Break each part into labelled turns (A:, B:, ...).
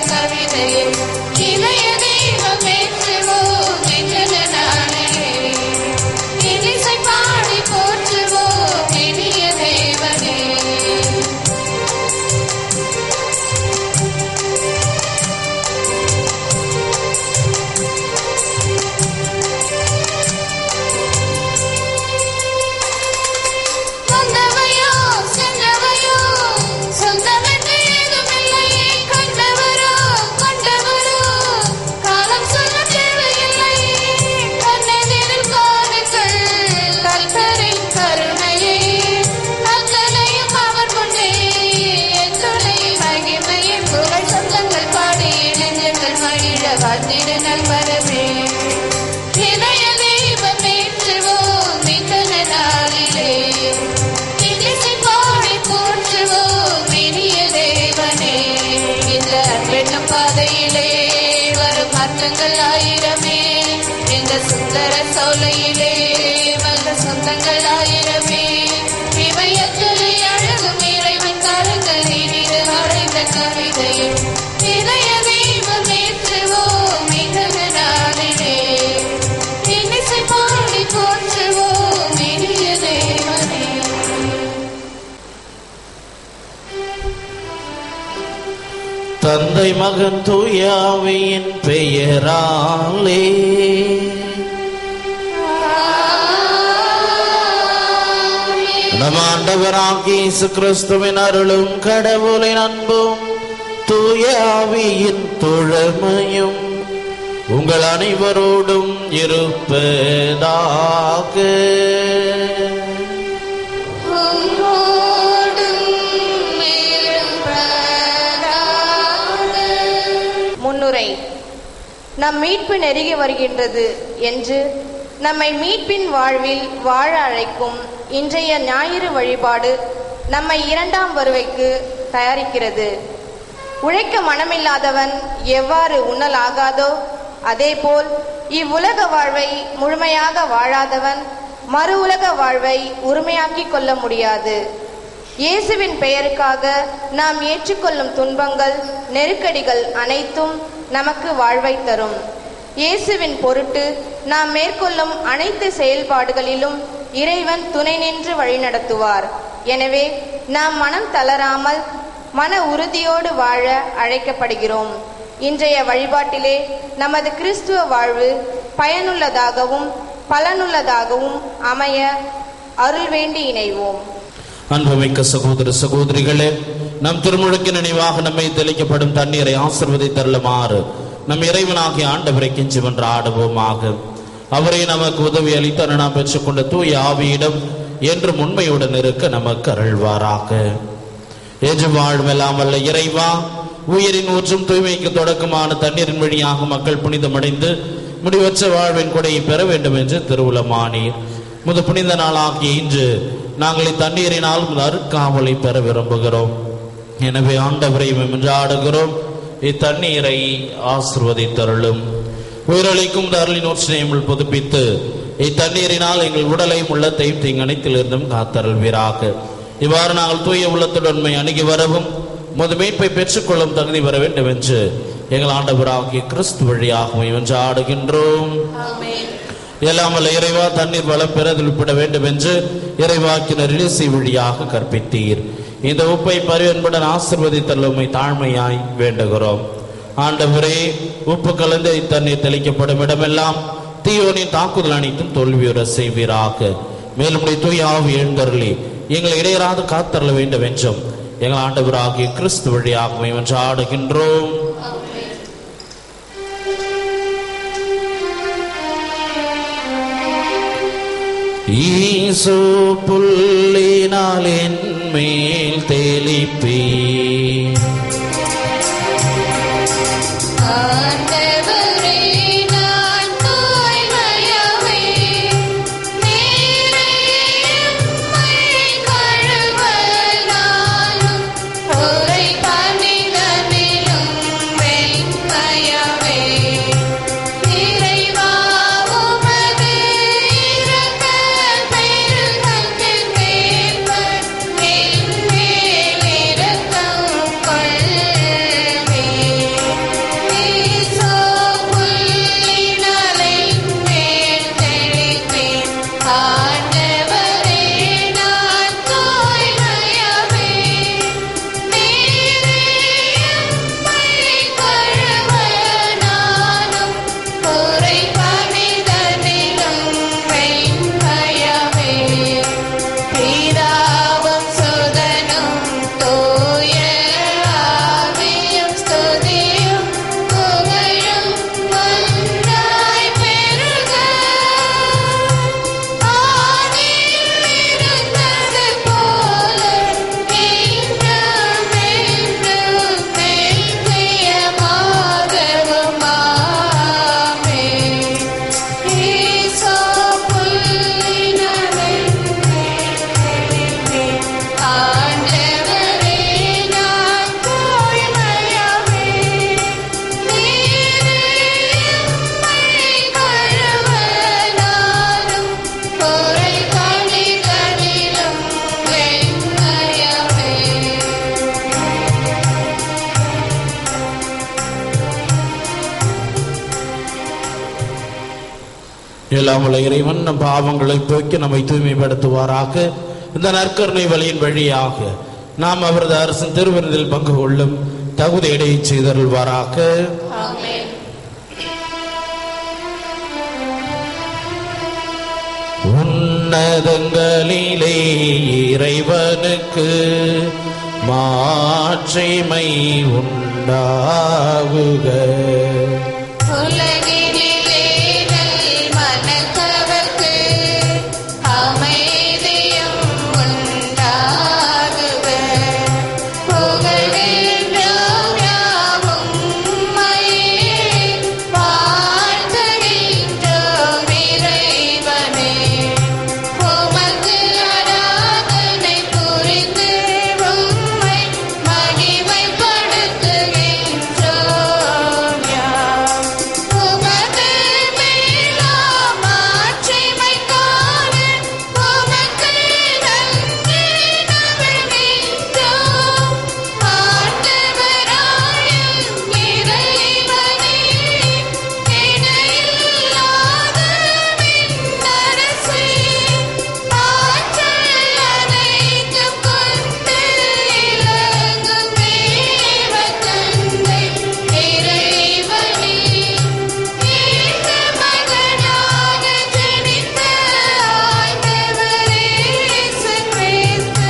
A: கவிதையை இளைய தெய்வம் ஏற்றுவோம் என்ற நாளிலே இசை பாடி போற்றுவோம் இனிய தேவனே. பாதையிலே வரும் அர்த்தங்கள் ஆயிரமே, இந்த சுந்தர சோலையிலே வந்த சொந்தங்கள் ஆயிரமே, இவையற்றலை அழகும் இறைவன் கரங்கள் இனிது அடைந்த கவிதையை இதய தெய்வம் ஏற்றுவோம் இந்த நாளிலே இசை பாடி போற்றுவோம் இனிய தேவனே.
B: தந்தை மகன் தூய ஆவியின் பெயராலே நம் ஆண்டவராகிய இயேசு கிறிஸ்துவின் அருளும் கடவுளின் அன்பும் தூய ஆவியின் தோழமையும் உங்கள் அனைவரோடும் இருப்பதாக.
C: முன்னுரை. நம் மீட்பு நெருங்கி வருகின்றது என்று நம்மை மீட்பின் வாழ்வில் வாழ அழைக்கும் இன்றைய ஞாயிறு வழிபாடு நம்மை இரண்டாம் வருகைக்கு தயாரிக்கிறது. உழைக்க மனமில்லாதவன் எவ்வாறு உண்ணலாகாதோ அதேபோல் இவ்வுலக வாழ்வை முழுமையாக வாழாதவன் மறு உலக வாழ்வை உரிமையாக்கிக் கொள்ள முடியாது. இயேசுவின் பெயருக்காக நாம் ஏற்றுக்கொள்ளும் துன்பங்கள் நெருக்கடிகள் அனைத்தும் நமக்கு வாழ்வை தரும். இயேசுவின் பொருட்டு நாம் மேற்கொள்ளும் அனைத்து செயல்பாடுகளிலும் இறைவன் துணை நின்று வழிநடத்துவார். எனவே நாம் மனம் தளராமல் மன உறுதியோடு வாழ அழைக்கப்படுகிறோம். இன்றைய வழிபாட்டிலே நமது கிறிஸ்துவ வாழ்வு பயனுள்ளதாகவும் பலனுள்ளதாகவும் அமைய அருள் வேண்டி இணைவோம்.
B: அன்புமிக்க சகோதர சகோதரிகளே, நம் திருமுழுக்கு நினைவாக நம்மை தெளிக்கப்படும் தண்ணீரை ஆசீர்வதித்தருளுமாறு நம் இறைவனாகிய ஆண்டவரை கெஞ்சி வென்று ஆடுவோமாக. அவரை நமக்கு உதவி அளித்து நாம் பெற்றுக்கொண்ட தூய ஆவியிடம் என்று உண்மையுடன் இருக்க நமக்கு அருள்வாராக. என்று வாழ்வெல்லாம் வல்ல இறைவா, உயிரின் ஊற்றும் தூய்மைக்கு தொடக்கமான தண்ணீரின் வழியாக மக்கள் புனிதமடைந்து முடிவற்ற வாழ்வின் கொடையை பெற வேண்டும் என்று திருவுளமானீர். முது புனித நாளாகிய இன்று நாங்கள் இத்தண்ணீரினால் அருட்காவலை பெற விரும்புகிறோம். எனவே ஆண்டவரை மன்றாடுகிறோம், இத்தண்ணீரை ஆசீர்வதித்தருளும். உயிரளிக்கும் அருளின் ஊற்றினையும் புதுப்பித்து இத்தண்ணீரினால் எங்கள் உடலையும் உள்ளத்தையும் தீங்கனைத்திலிருந்தும் காத்தருள்வீராக. இவ்வாறு நாங்கள் தூய உள்ளத்துடன் அணுகி வரவும் முது மீட்பை பெற்றுக்கொள்ளும் தகுதி வர வேண்டும் என்று எங்கள் ஆண்டவராகிய கிறிஸ்து வழியாக மன்றாடுகின்றோம். எல்லாம் வல்ல இறைவா, தண்ணீர் வளம் பெறதில்பட வேண்டும் என்று இறைவாக்கினர் இயேசு வழியாக கற்பித்தீர். இந்த உப்பை பரிவன்புடன் ஆசீர்வதித்தருளுமை தாழ்மையாய் வேண்டுகிறோம். ஆண்டவரே, உப்பு கலந்த இத்தண்ணீர் தெளிக்கப்படும் இடமெல்லாம் தீயோனின் தாக்குதல் அனைத்தும் தோல்வியுற செய்வீராக. மேலும் தூய ஆவி எழுந்தருளி எங்களை இடையராது காத்தருள வேண்டும் என்றும் எங்கள் ஆண்டவராகிய கிறிஸ்து வழியாக மன்றாடுகின்றோம். ஈசோ புல்லினால் என் மேல் தெளிப்பே,
A: இரக்க
B: எல்லாம் உள்ள இறைவன் நம் பாவங்களை போக்கி நம்மை தூய்மைப்படுத்துவாராக. இந்த நற்கருணை வழியின் வழியாக நாம் அவரது அரசின் திருவிருந்தில் பங்கு கொள்ளும் தகுதியடை செய்தருள்வாராக. உன்னதங்களிலே இறைவனுக்கு மாட்சிமை உண்டாகுக.
A: உலகினிலே மனத்தவர்க்கு அமைதியும் உண்டாகுக. புகழென்றும் யாவும் உம்மையே வாழ்த்துகின்றோம் இறைவனே. உமக்கு ஆராதனை புரிந்து உம்மை மகிமைப்படுத்துகின்றோம் யாம். உமது மேலாம் மாட்சிமைக்காக உமக்கு நன்றி நல்கின்றோம். ஆண்டவராயும் இறைவனே, இணையில்லாத விண்ணரசே, ஆற்றல் அனைத்தும் கொண்டு இலங்கும் தேவ தந்தை இறைவனே, ஏக மகனாக ஜனித்த ஆண்டவர் இயேசு கிறிஸ்து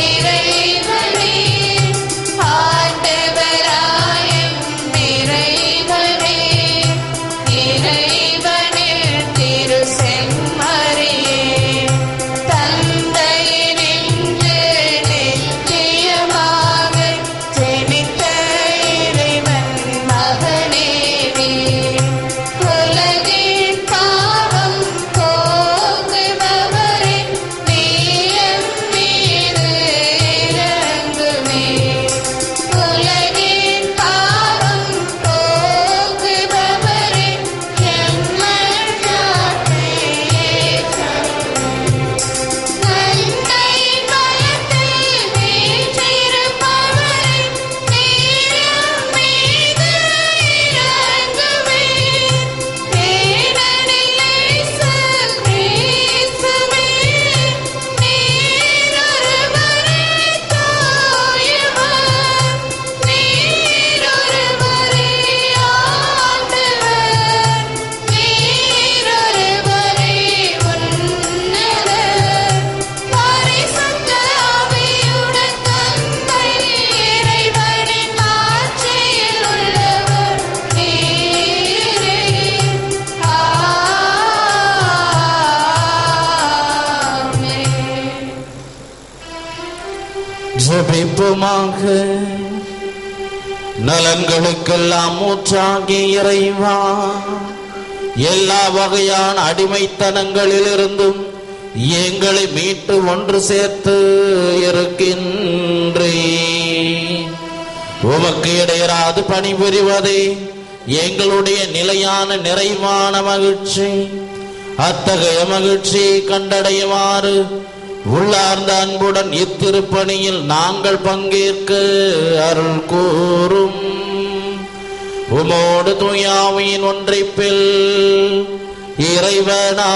A: இறைவனே, ஆண்டவராயும் இறைவனே, இறைவனின் திரு செம்மறியே, தந்தையினின்று நித்தியமாக ஜனித்த இறைவன் மகனே நீர். உலகின் பாவம் போக்குபவரே, நீர் மீது இரங்குமே. உலகின் பாவம் போக்குபவரே, எம்மன்றாட்டை ஏற்றருளும். தந்தையின் பலத்தில் வீற்றிருப்பவரே, நீர் மீது இரங்குமே. ஏனெனில் இயேசு கிறிஸ்துவே, நீர் ஒருவரே தூயவர், நீர் ஒருவரே ஆண்டவர், நீர் ஒருவரே உன்னதர். பரிசுத்த ஆவியுடன் தந்தை இறைவனின் ஆட்சியில் உள்ளவர் நீரே. ஆமென்.
B: ஜெபிப்போமாக. நலன்களுக்கெல்லாம் ஊற்றாகிய இறைவா, எல்லா வகையான அடிமைத்தனங்களிலிருந்தும் எங்களை மீட்டு ஒன்று சேர்த்து இருக்கின்றீர். உமக்கு இடையராது பணிபுரிவதே எங்களுடைய நிலையான நிறைவான மகிழ்ச்சி. அத்தகைய மகிழ்ச்சியை கண்டடையுமாறு உள்ளார்ந்த அன்புடன் இத்திருப்பணியில் நாங்கள் பங்கேற்க அருள் கூறும். உமோடு தூயாவின் ஒன்றைப்பில் இறைவனா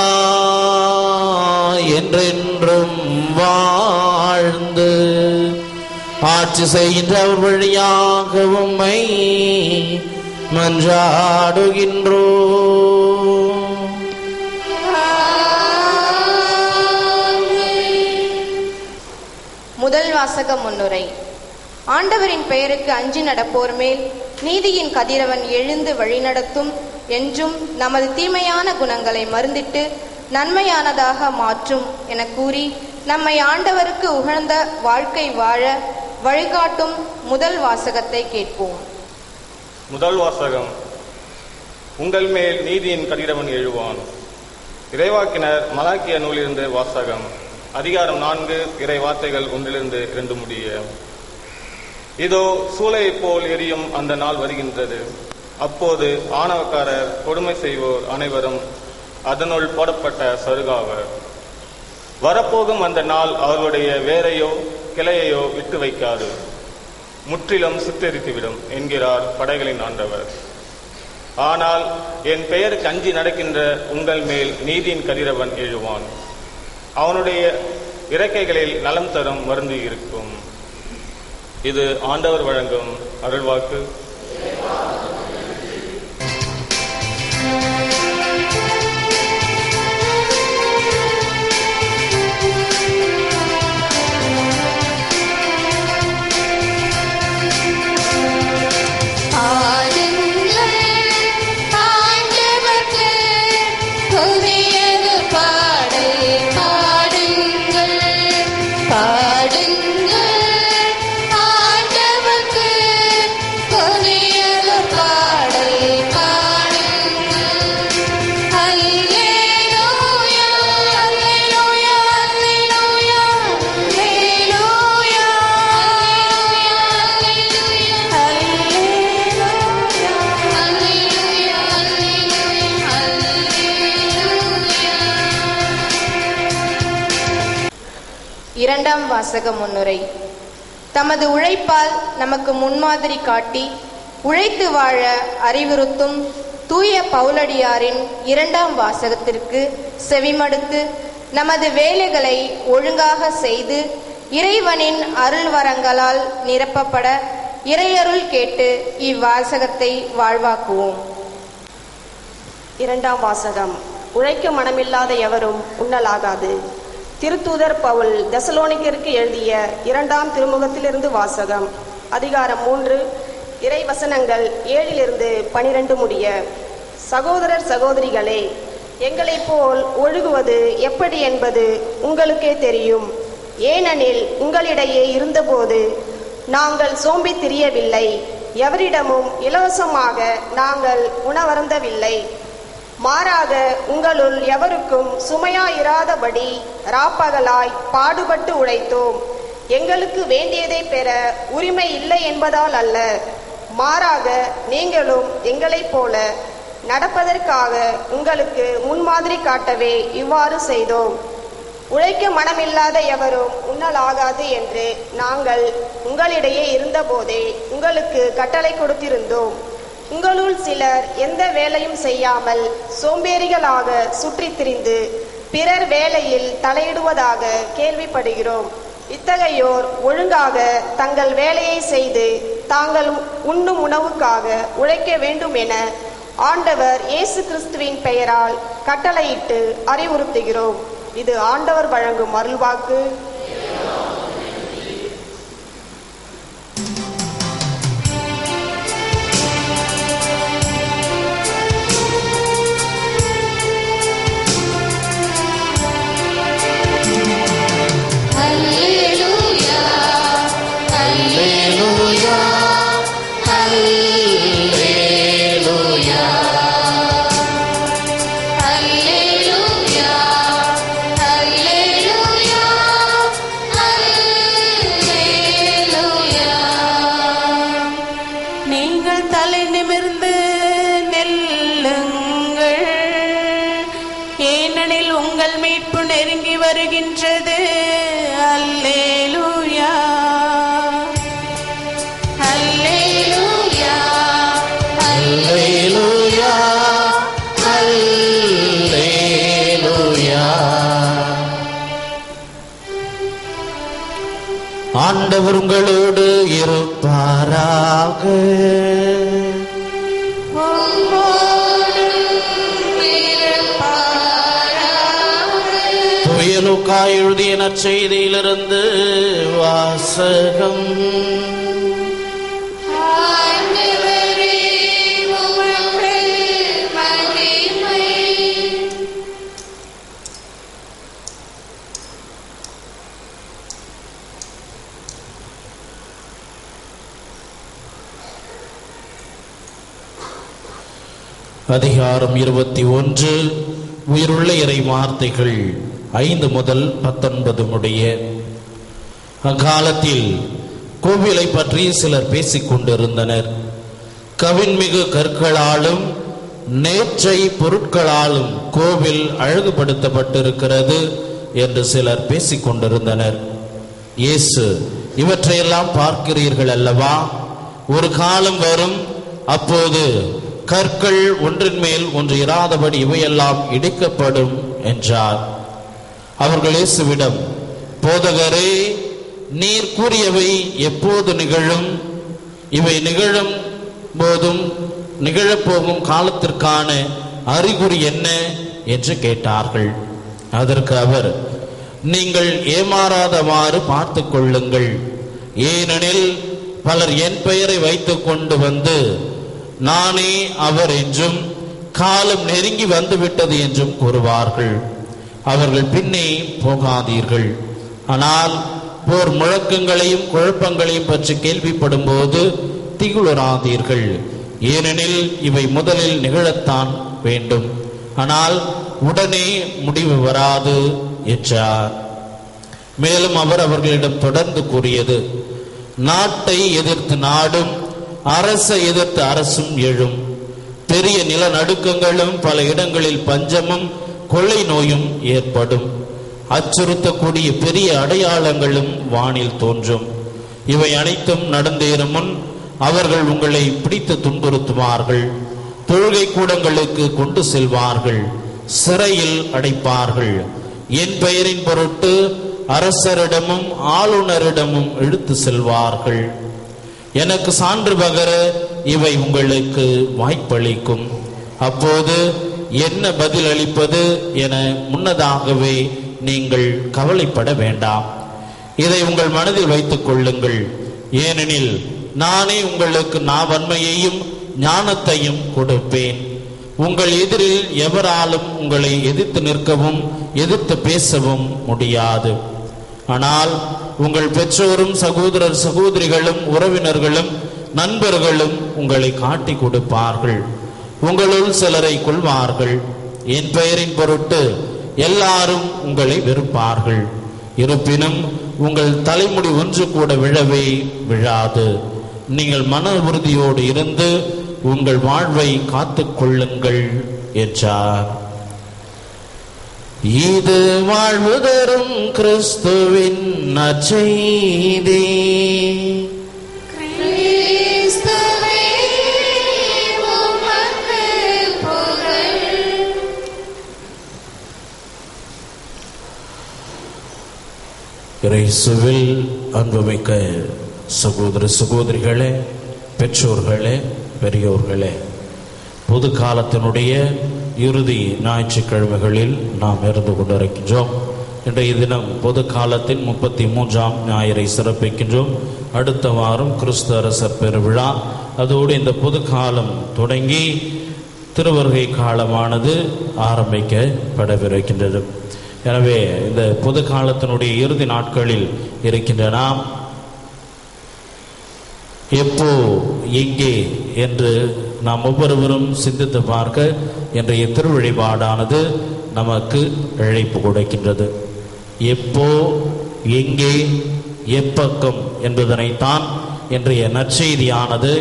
B: என்றென்றும் வாழ்ந்து ஆட்சி செய்கின்ற அவர் வழியாக உம்மை மன்றாடுகின்றோம்.
C: முதல் வாசக முன்னுரை. ஆண்டவரின் பெயருக்கு அஞ்சி நடப்போர் மேல் நீதியின் கதிரவன் எழுந்து வழிநடத்தும் என்றும் நமது தீமையான குணங்களை மருந்திட்டு நன்மையானதாக மாற்றும் என கூறி நம்மை ஆண்டவருக்கு உகழ்ந்த வாழ்க்கை வாழ வழிகாட்டும் முதல் வாசகத்தை கேட்போம்.
D: முதல் வாசகம். உங்கள் மேல் நீதியின் கதிரவன் எழுவான். இறைவாக்கினர் மலாக்கிய நூலிலிருந்து வாசகம். அதிகாரம் 4 இறை வார்த்தைகள் 1-2 முடிய. இதோ சூளையைப் போல் எரியும் அந்த நாள் வருகின்றது. அப்போது ஆணவக்காரர், கொடுமை செய்வோர் அனைவரும் அதனுள் போடப்பட்ட சருகாவர். வரப்போகும் அந்த நாள் அவர்களுடைய வேரையோ கிளையையோ விட்டு வைக்காது, முற்றிலும் சுட்டெரித்துவிடும் என்கிறார் படைகளின் ஆண்டவர். ஆனால் என் பெயருக்கு அஞ்சி நடக்கின்ற உங்கள் மேல் நீதியின் கதிரவன் எழுவான். அவனுடைய இறக்கைகளில் நலம் தரும் மருந்து இருக்கும். இது ஆண்டவர் வழங்கும் அருள்வாக்கு.
C: இரண்டாம் வாசக முன்னுரை. தமது உழைப்பால் நமக்கு முன்மாதிரி காட்டி உழைத்து வாழ அறிவுறுத்தும் தூய பவுலடியாரின் இரண்டாம் வாசகத்திற்கு செவிமடுத்து நமது வேலைகளை ஒழுங்காக செய்து இறைவனின் அருள் வரங்களால் நிரப்பப்பட இறையருள் கேட்டு இவ்வாசகத்தை வாழ்வாக்குவோம்.
E: இரண்டாம் வாசகம். உழைக்க மனமில்லாத எவரும் உண்ணலாகாது. திருத்தூதர் பவுல் தெசலோனிக்கருக்கு எழுதிய இரண்டாம் திருமுகத்திலிருந்து வாசகம். அதிகாரம் 3, இறை வசனங்கள் 7-12 முடிய. சகோதரர் சகோதரிகளே, எங்களைப் போல் ஒழுகுவது எப்படி என்பது உங்களுக்கே தெரியும். ஏனெனில் உங்களிடையே இருந்தபோது நாங்கள் சோம்பி திரியவில்லை, எவரிடமும் இலவசமாக நாங்கள் உணவருந்தவில்லை. மாறாக உங்களுள் எவருக்கும் சுமையாயிராதபடி ராப்பகலாய் பாடுபட்டு உழைத்தோம். எங்களுக்கு வேண்டியதை பெற உரிமை இல்லை என்பதால் அல்ல, மாறாக நீங்களும் எங்களைப் போல நடப்பதற்காக உங்களுக்கு முன்மாதிரி காட்டவே இவ்வாறு செய்தோம். உழைக்க மனமில்லாத எவரும் உண்ணலாகாது என்று நாங்கள் உங்களிடையே இருந்தபோதே உங்களுக்கு கட்டளை கொடுத்திருந்தோம். உங்களுள் சிலர் எந்த வேலையும் செய்யாமல் சோம்பேறிகளாக சுற்றித் திரிந்து பிறர் வேலையில் தலையிடுவதாக கேள்விப்படுகிறோம். இத்தகையோர் ஒழுங்காக தங்கள் வேலையை செய்து தாங்கள் உண்ணும் உணவுக்காக உழைக்க வேண்டும் என ஆண்டவர் இயேசு கிறிஸ்துவின் பெயரால் கட்டளையிட்டு அறிவுறுத்துகிறோம். இது ஆண்டவர் வழங்கும் அருள்வாக்கு.
A: வருகின்றது. அல்லேலூயா, அல்லேலூயா, அல்லேலூயா, அல்லேலூயா.
B: ஆண்டவர் உங்களோடு இருப்பாராக. லூக்கா எழுதிய நற்செய்தியிலிருந்து வாசகம். அதிகாரம் 21. உயிருள்ள இறை வார்த்தைகள் 5 முதல் 19 முடிய. அக்காலத்தில் கோவிலை பற்றி சிலர் பேசிக் கொண்டிருந்தனர். கவின்மிகு கற்களாலும் நேற்றை பொருட்களாலும் கோவில் அழகுபடுத்தப்பட்டிருக்கிறது என்று சிலர் பேசிக் கொண்டிருந்தனர். இயேசு, இவற்றையெல்லாம் பார்க்கிறீர்கள் அல்லவா? ஒரு காலம் வரும், அப்போது கற்கள் ஒன்றின் மேல் ஒன்று இராதபடி இவையெல்லாம் இடிக்கப்படும் என்றார். அவர்கள் இயேசுவிடம், போதகரே, நீர் கூறியவை எப்போது நிகழும்? இவை நிகழும் போதும் நிகழப்போகும் காலத்திற்கான அறிகுறி என்ன என்று கேட்டார்கள். அதற்கு அவர், நீங்கள் ஏமாறாதவாறு பார்த்து கொள்ளுங்கள். ஏனெனில் பலர் என் பெயரை வைத்துக் கொண்டு வந்து நானே அவர் என்றும் காலம் நெருங்கி வந்துவிட்டது என்றும் கூறுவார்கள். அவர்கள் பின்னே போகாதீர்கள். ஆனால் போர் முழக்கங்களையும் குழப்பங்களையும் பற்றி கேள்விப்படும் போது திகுலுறாதீர்கள். ஏனெனில் இவை முதலில் நிகழத்தான் வேண்டும், ஆனால் உடனே முடிவு வராது என்றார். மேலும் அவர் அவர்களிடம் தொடர்ந்து கூறியது, நாட்டை எதிர்த்து நாடும் அரசை எதிர்த்து அரசும் எழும். பெரிய நிலநடுக்கங்களும் பல இடங்களில் பஞ்சமும் கொள்ளை நோயும் ஏற்படும். அச்சுறுத்தக்கூடிய பெரிய அடையாளங்களும் வானில் தோன்றும். இவை அனைத்தும் நடந்தேறும் முன் அவர்கள் உங்களை பிடித்து துன்புறுத்துவார்கள். தொழுகை கூடங்களுக்கு கொண்டு செல்வார்கள், சிறையில் அடைப்பார்கள். என் பெயரின் பொருட்டு அரசரிடமும் ஆளுநரிடமும் இழுத்து செல்வார்கள். எனக்கு சான்று பகர இவை உங்களுக்கு வாய்ப்பளிக்கும். அப்போது என்ன பதில் அளிப்பது என முன்னதாகவே நீங்கள் கவலைப்பட வேண்டாம். இதை உங்கள் மனதில் வைத்துக் கொள்ளுங்கள். ஏனெனில் நானே உங்களுக்கு நாவன்மையையும் ஞானத்தையும் கொடுப்பேன். உங்கள் எதிரில் எவராலும் உங்களை எதிர்த்து நிற்கவும் எதிர்த்து பேசவும் முடியாது. ஆனால் உங்கள் பெற்றோரும் சகோதரர் சகோதரிகளும் உறவினர்களும் நண்பர்களும் உங்களை காட்டி கொடுப்பார்கள். உங்களுள் சிலரை கொள்வார்கள். என் பெயரின் பொருட்டு எல்லாரும் உங்களை வெறுப்பார்கள். இருப்பினும் உங்கள் தலைமுடி ஒன்று கூட விழவே விழாது. நீங்கள் மன உறுதியோடு இருந்து உங்கள் வாழ்வை காத்துக் கொள்ளுங்கள் என்றார். இது வாழ்வு தரும் கிறிஸ்துவின் நற்செய்தி. இயேசுவில் அன்புமிக்க சகோதர சகோதரிகளே, பெற்றோர்களே, பெரியோர்களே, பொது காலத்தினுடைய இறுதி ஞாயிற்றுக்கிழமைகளில் நாம் இருந்து கொண்டிருக்கின்றோம். இன்றைய தினம் பொது காலத்தின் 33ஆம் ஞாயிறை சிறப்பிக்கின்றோம். அடுத்த வாரம் கிறிஸ்து அரசர் பெருவிழா. அதோடு இந்த பொது காலம் தொடங்கி திருவருகை காலமானது ஆரம்பிக்கப்படவிருக்கின்றது. எனவே இந்த பொது காலத்தினுடைய இறுதி நாட்களில் இருக்கின்ற நாம் எப்போ எங்கே என்று நாம் ஒவ்வொருவரும் சிந்தித்து பார்க்க இன்றைய திருவழிபாடானது நமக்கு அழைப்பு கொடுக்கின்றது. எப்போ எங்கே எப்பக்கம் என்பதனைத்தான் இன்றைய நற்செய்தியானது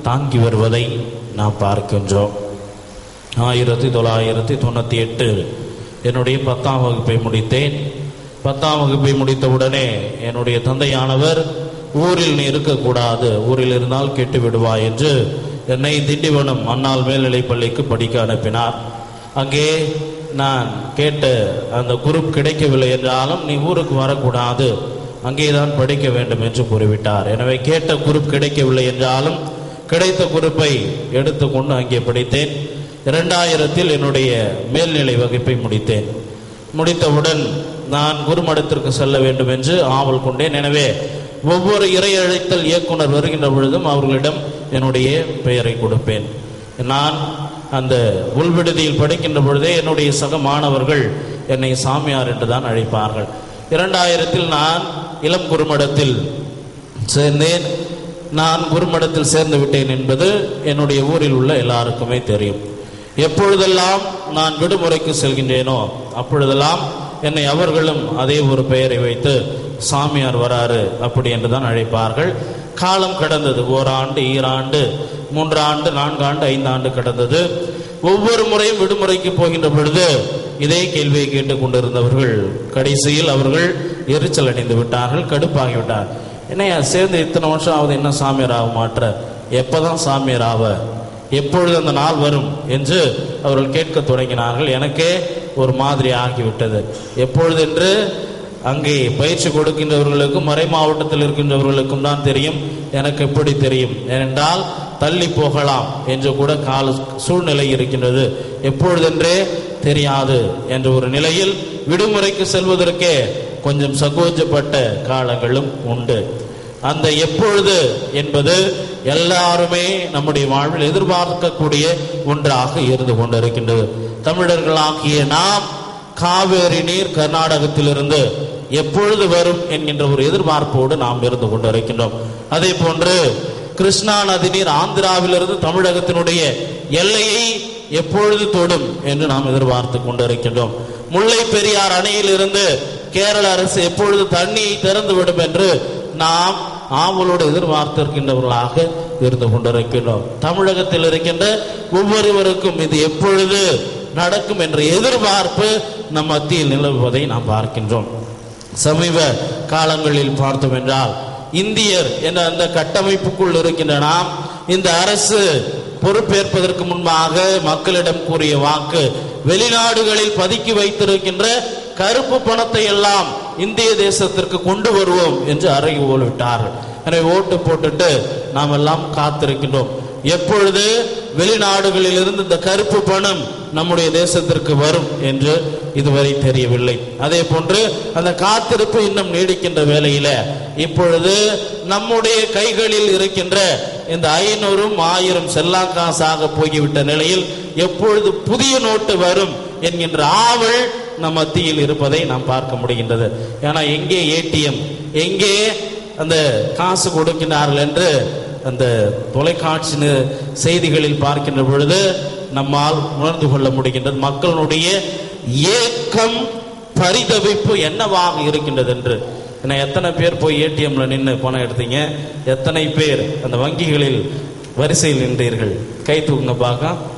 B: தாங்கி வருவதை நாம் பார்க்கின்றோம். 1998 என்னுடைய 10ஆம் வகுப்பை முடித்தேன். 10ஆம் வகுப்பை முடித்தவுடனே என்னுடைய தந்தையானவர், ஊரில் நீ இருக்கக்கூடாது, ஊரில் இருந்தால் கெட்டு விடுவாய் என்று என்னை திண்டிவனம் அன்னாள் மேல்நிலைப் பள்ளிக்கு படிக்க அனுப்பினார். அங்கே நான் கேட்ட அந்த குரூப் கிடைக்கவில்லை என்றாலும் நீ ஊருக்கு வரக்கூடாது, அங்கேதான் படிக்க வேண்டும் என்று கூறிவிட்டார். எனவே கேட்ட குரூப் கிடைக்கவில்லை என்றாலும் கிடைத்த குரூப்பை எடுத்துக்கொண்டு அங்கே படித்தேன். 2000 என்னுடைய மேல்நிலை வகுப்பை முடித்தேன். முடித்தவுடன் நான் குருமடத்திற்கு செல்ல வேண்டும் என்று ஆவல் கொண்டேன். எனவே ஒவ்வொரு இறை அழைத்தல் இயக்குனர் வருகின்ற பொழுதும் அவர்களிடம் என்னுடைய பெயரை கொடுப்பேன். நான் அந்த உள்விடுதியில் படிக்கின்ற பொழுதே என்னுடைய சக மாணவர்கள் என்னை சாமியார் என்று தான் அழைப்பார்கள். 2000 நான் இளம் குருமடத்தில் சேர்ந்தேன். நான் குருமடத்தில் சேர்ந்து விட்டேன் என்பது என்னுடைய ஊரில் உள்ள எல்லாருக்குமே தெரியும். எப்பொழுதெல்லாம் நான் விடுமுறைக்கு செல்கின்றேனோ அப்பொழுதெல்லாம் என்னை அவர்களும் அதே ஒரு பெயரை வைத்து சாமியார் வராரு அப்படி என்று தான் அழைப்பார்கள். காலம் கடந்தது. 1 ஆண்டு, 2 ஆண்டு, 3 ஆண்டு, 4 ஆண்டு, 5 ஆண்டு கடந்தது. ஒவ்வொரு முறையும் விடுமுறைக்கு போகின்ற பொழுது இதே கேள்வியை கேட்டுக் கொண்டிருந்தவர்கள் கடைசியில் அவர்கள் எரிச்சல் அடைந்து விட்டார்கள், கடுப்பாகிவிட்டார். என்னையா சேர்ந்து இத்தனை வருஷம் ஆகுது, என்ன சாமியார் ஆக மாற்ற, எப்பதான் சாமியார் ஆவ, எப்பொழுது அந்த நாள் வரும் என்று அவர்கள் கேட்க தொடங்கினார்கள். எனக்கே ஒரு மாதிரி ஆகிவிட்டது. எப்பொழுது என்று அங்கே பயிற்சி கொடுக்கின்றவர்களுக்கும் மறை மாவட்டத்தில் இருக்கின்றவர்களுக்கும் தான் தெரியும். எனக்கு எப்படி தெரியும்? ஏனென்றால் தள்ளி போகலாம் என்று கூட சூழ்நிலை இருக்கின்றது. எப்பொழுதென்றே தெரியாது என்ற ஒரு நிலையில் விடுமுறைக்கு செல்வதற்கே கொஞ்சம் சகோஜப்பட்ட காலங்களும் உண்டு. அந்த எப்பொழுது என்பது எல்லாருமே நம்முடைய வாழ்வில் எதிர்பார்க்கக்கூடிய ஒன்றாக இருந்து கொண்டிருக்கின்றது. தமிழர்களாகிய நாம் காவேரி நீர் கர்நாடகத்திலிருந்து எப்பொழுது வரும் என்கின்ற ஒரு எதிர்பார்ப்போடு நாம் இருந்து கொண்டிருக்கின்றோம். அதே போன்று கிருஷ்ணா நதி நீர் ஆந்திராவிலிருந்து தமிழகத்தினுடைய எல்லையை எப்பொழுது தொடும் என்று நாம் எதிர்பார்த்து கொண்டிருக்கின்றோம். முல்லை பெரியார் அணையிலிருந்து கேரள அரசு எப்பொழுது தண்ணியை திறந்து விடும் என்று நாம் ஆவலோடு எதிர்பார்த்திருக்கின்றவர்களாக இருந்து கொண்டிருக்கின்றோம். தமிழகத்தில் இருக்கின்ற ஒவ்வொருவருக்கும் இது எப்பொழுது நடக்கும் என்ற எதிர்பார்ப்பு நம் மத்தியில் நிலவுவதை நாம் பார்க்கின்றோம். சமீப காலங்களில் பார்த்தோம் என்றால் இந்தியர் என்ற அந்த கட்டமைப்புக்குள் இருக்கின்ற நாம் இந்த அரசு பொறுப்பேற்பதற்கு முன்பாக மக்களிடம் கூறிய வாக்கு, வெளிநாடுகளில் பதுக்கி வைத்திருக்கின்ற கருப்பு பணத்தை எல்லாம் இந்திய தேசத்திற்கு கொண்டு வருவோம் என்று அறைகோல் விட்டார்கள். எனவே ஓட்டு போட்டுட்டு நாம் எல்லாம் காத்திருக்கின்றோம். எப்பொழுது வெளிநாடுகளில் இருந்து இந்த கருப்பு பணம் நம்முடைய தேசத்திற்கு வரும் என்று இதுவரை தெரியவில்லை. அதே போன்று அந்த காத்திருப்பு இன்னும் நீடிக்கின்ற வேளையில இப்பொழுது நம்முடைய கைகளில் இருக்கின்ற இந்த 500 1000 செல்லா காசாக போய்விட்ட நிலையில் எப்பொழுது புதிய நோட்டு வரும் என்கின்ற ஆவல் நம் மத்தியில் இருப்பதை நாம் பார்க்க முடிகின்றது. ஏன்னா எங்கே ஏடிஎம், எங்கே அந்த காசு கொடுக்கிறார்கள் என்று அந்த தொலைக்காட்சி செய்திகளில் பார்க்கின்ற பொழுது நம்மால் உணர்ந்து கொள்ள முடிகின்றது. மக்களுடைய ஏக்கம், பரிதவிப்பு என்னவாக இருக்கின்றது என்று. ஏன்னா எத்தனை பேர் போய் ஏடிஎம்ல நின்று பணம் எடுத்தீங்க? எத்தனை பேர் அந்த வங்கிகளில் வரிசையில் நின்றீர்கள்? கை தூக்குங்க பார்க்க.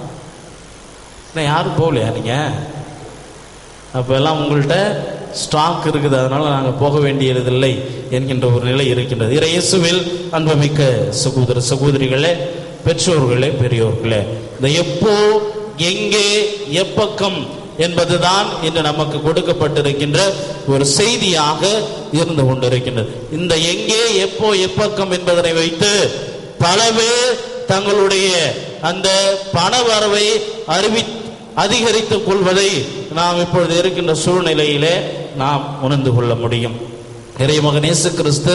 B: யாரும் போகலையா நீங்க? அப்ப எல்லாம் உங்கள்கிட்ட ஸ்டாக் இருக்குது, அதனால நாங்கள் போக வேண்டியதில்லை என்கின்ற ஒரு நிலை இருக்கின்றது. இயேசுவில் அன்புமிக்க சகோதர சகோதரிகளே, பெற்றோர்களே, பெரியோர்களே, இந்த எப்போ, எங்கே, எப்பக்கம் என்பதுதான் இன்று நமக்கு கொடுக்கப்பட்டிருக்கின்ற ஒரு செய்தியாக இருந்து கொண்டிருக்கின்றது. இந்த எங்கே, எப்போ, எப்பக்கம் என்பதனை வைத்து பல பேர் தங்களுடைய அந்த பண வரவை அதிகரித்துக் கொள்வதை நாம் இப்பொழுது இருக்கின்ற சூழ்நிலையிலே நாம் உணர்ந்து கொள்ள முடியும். இறைமகன் இயேசு கிறிஸ்து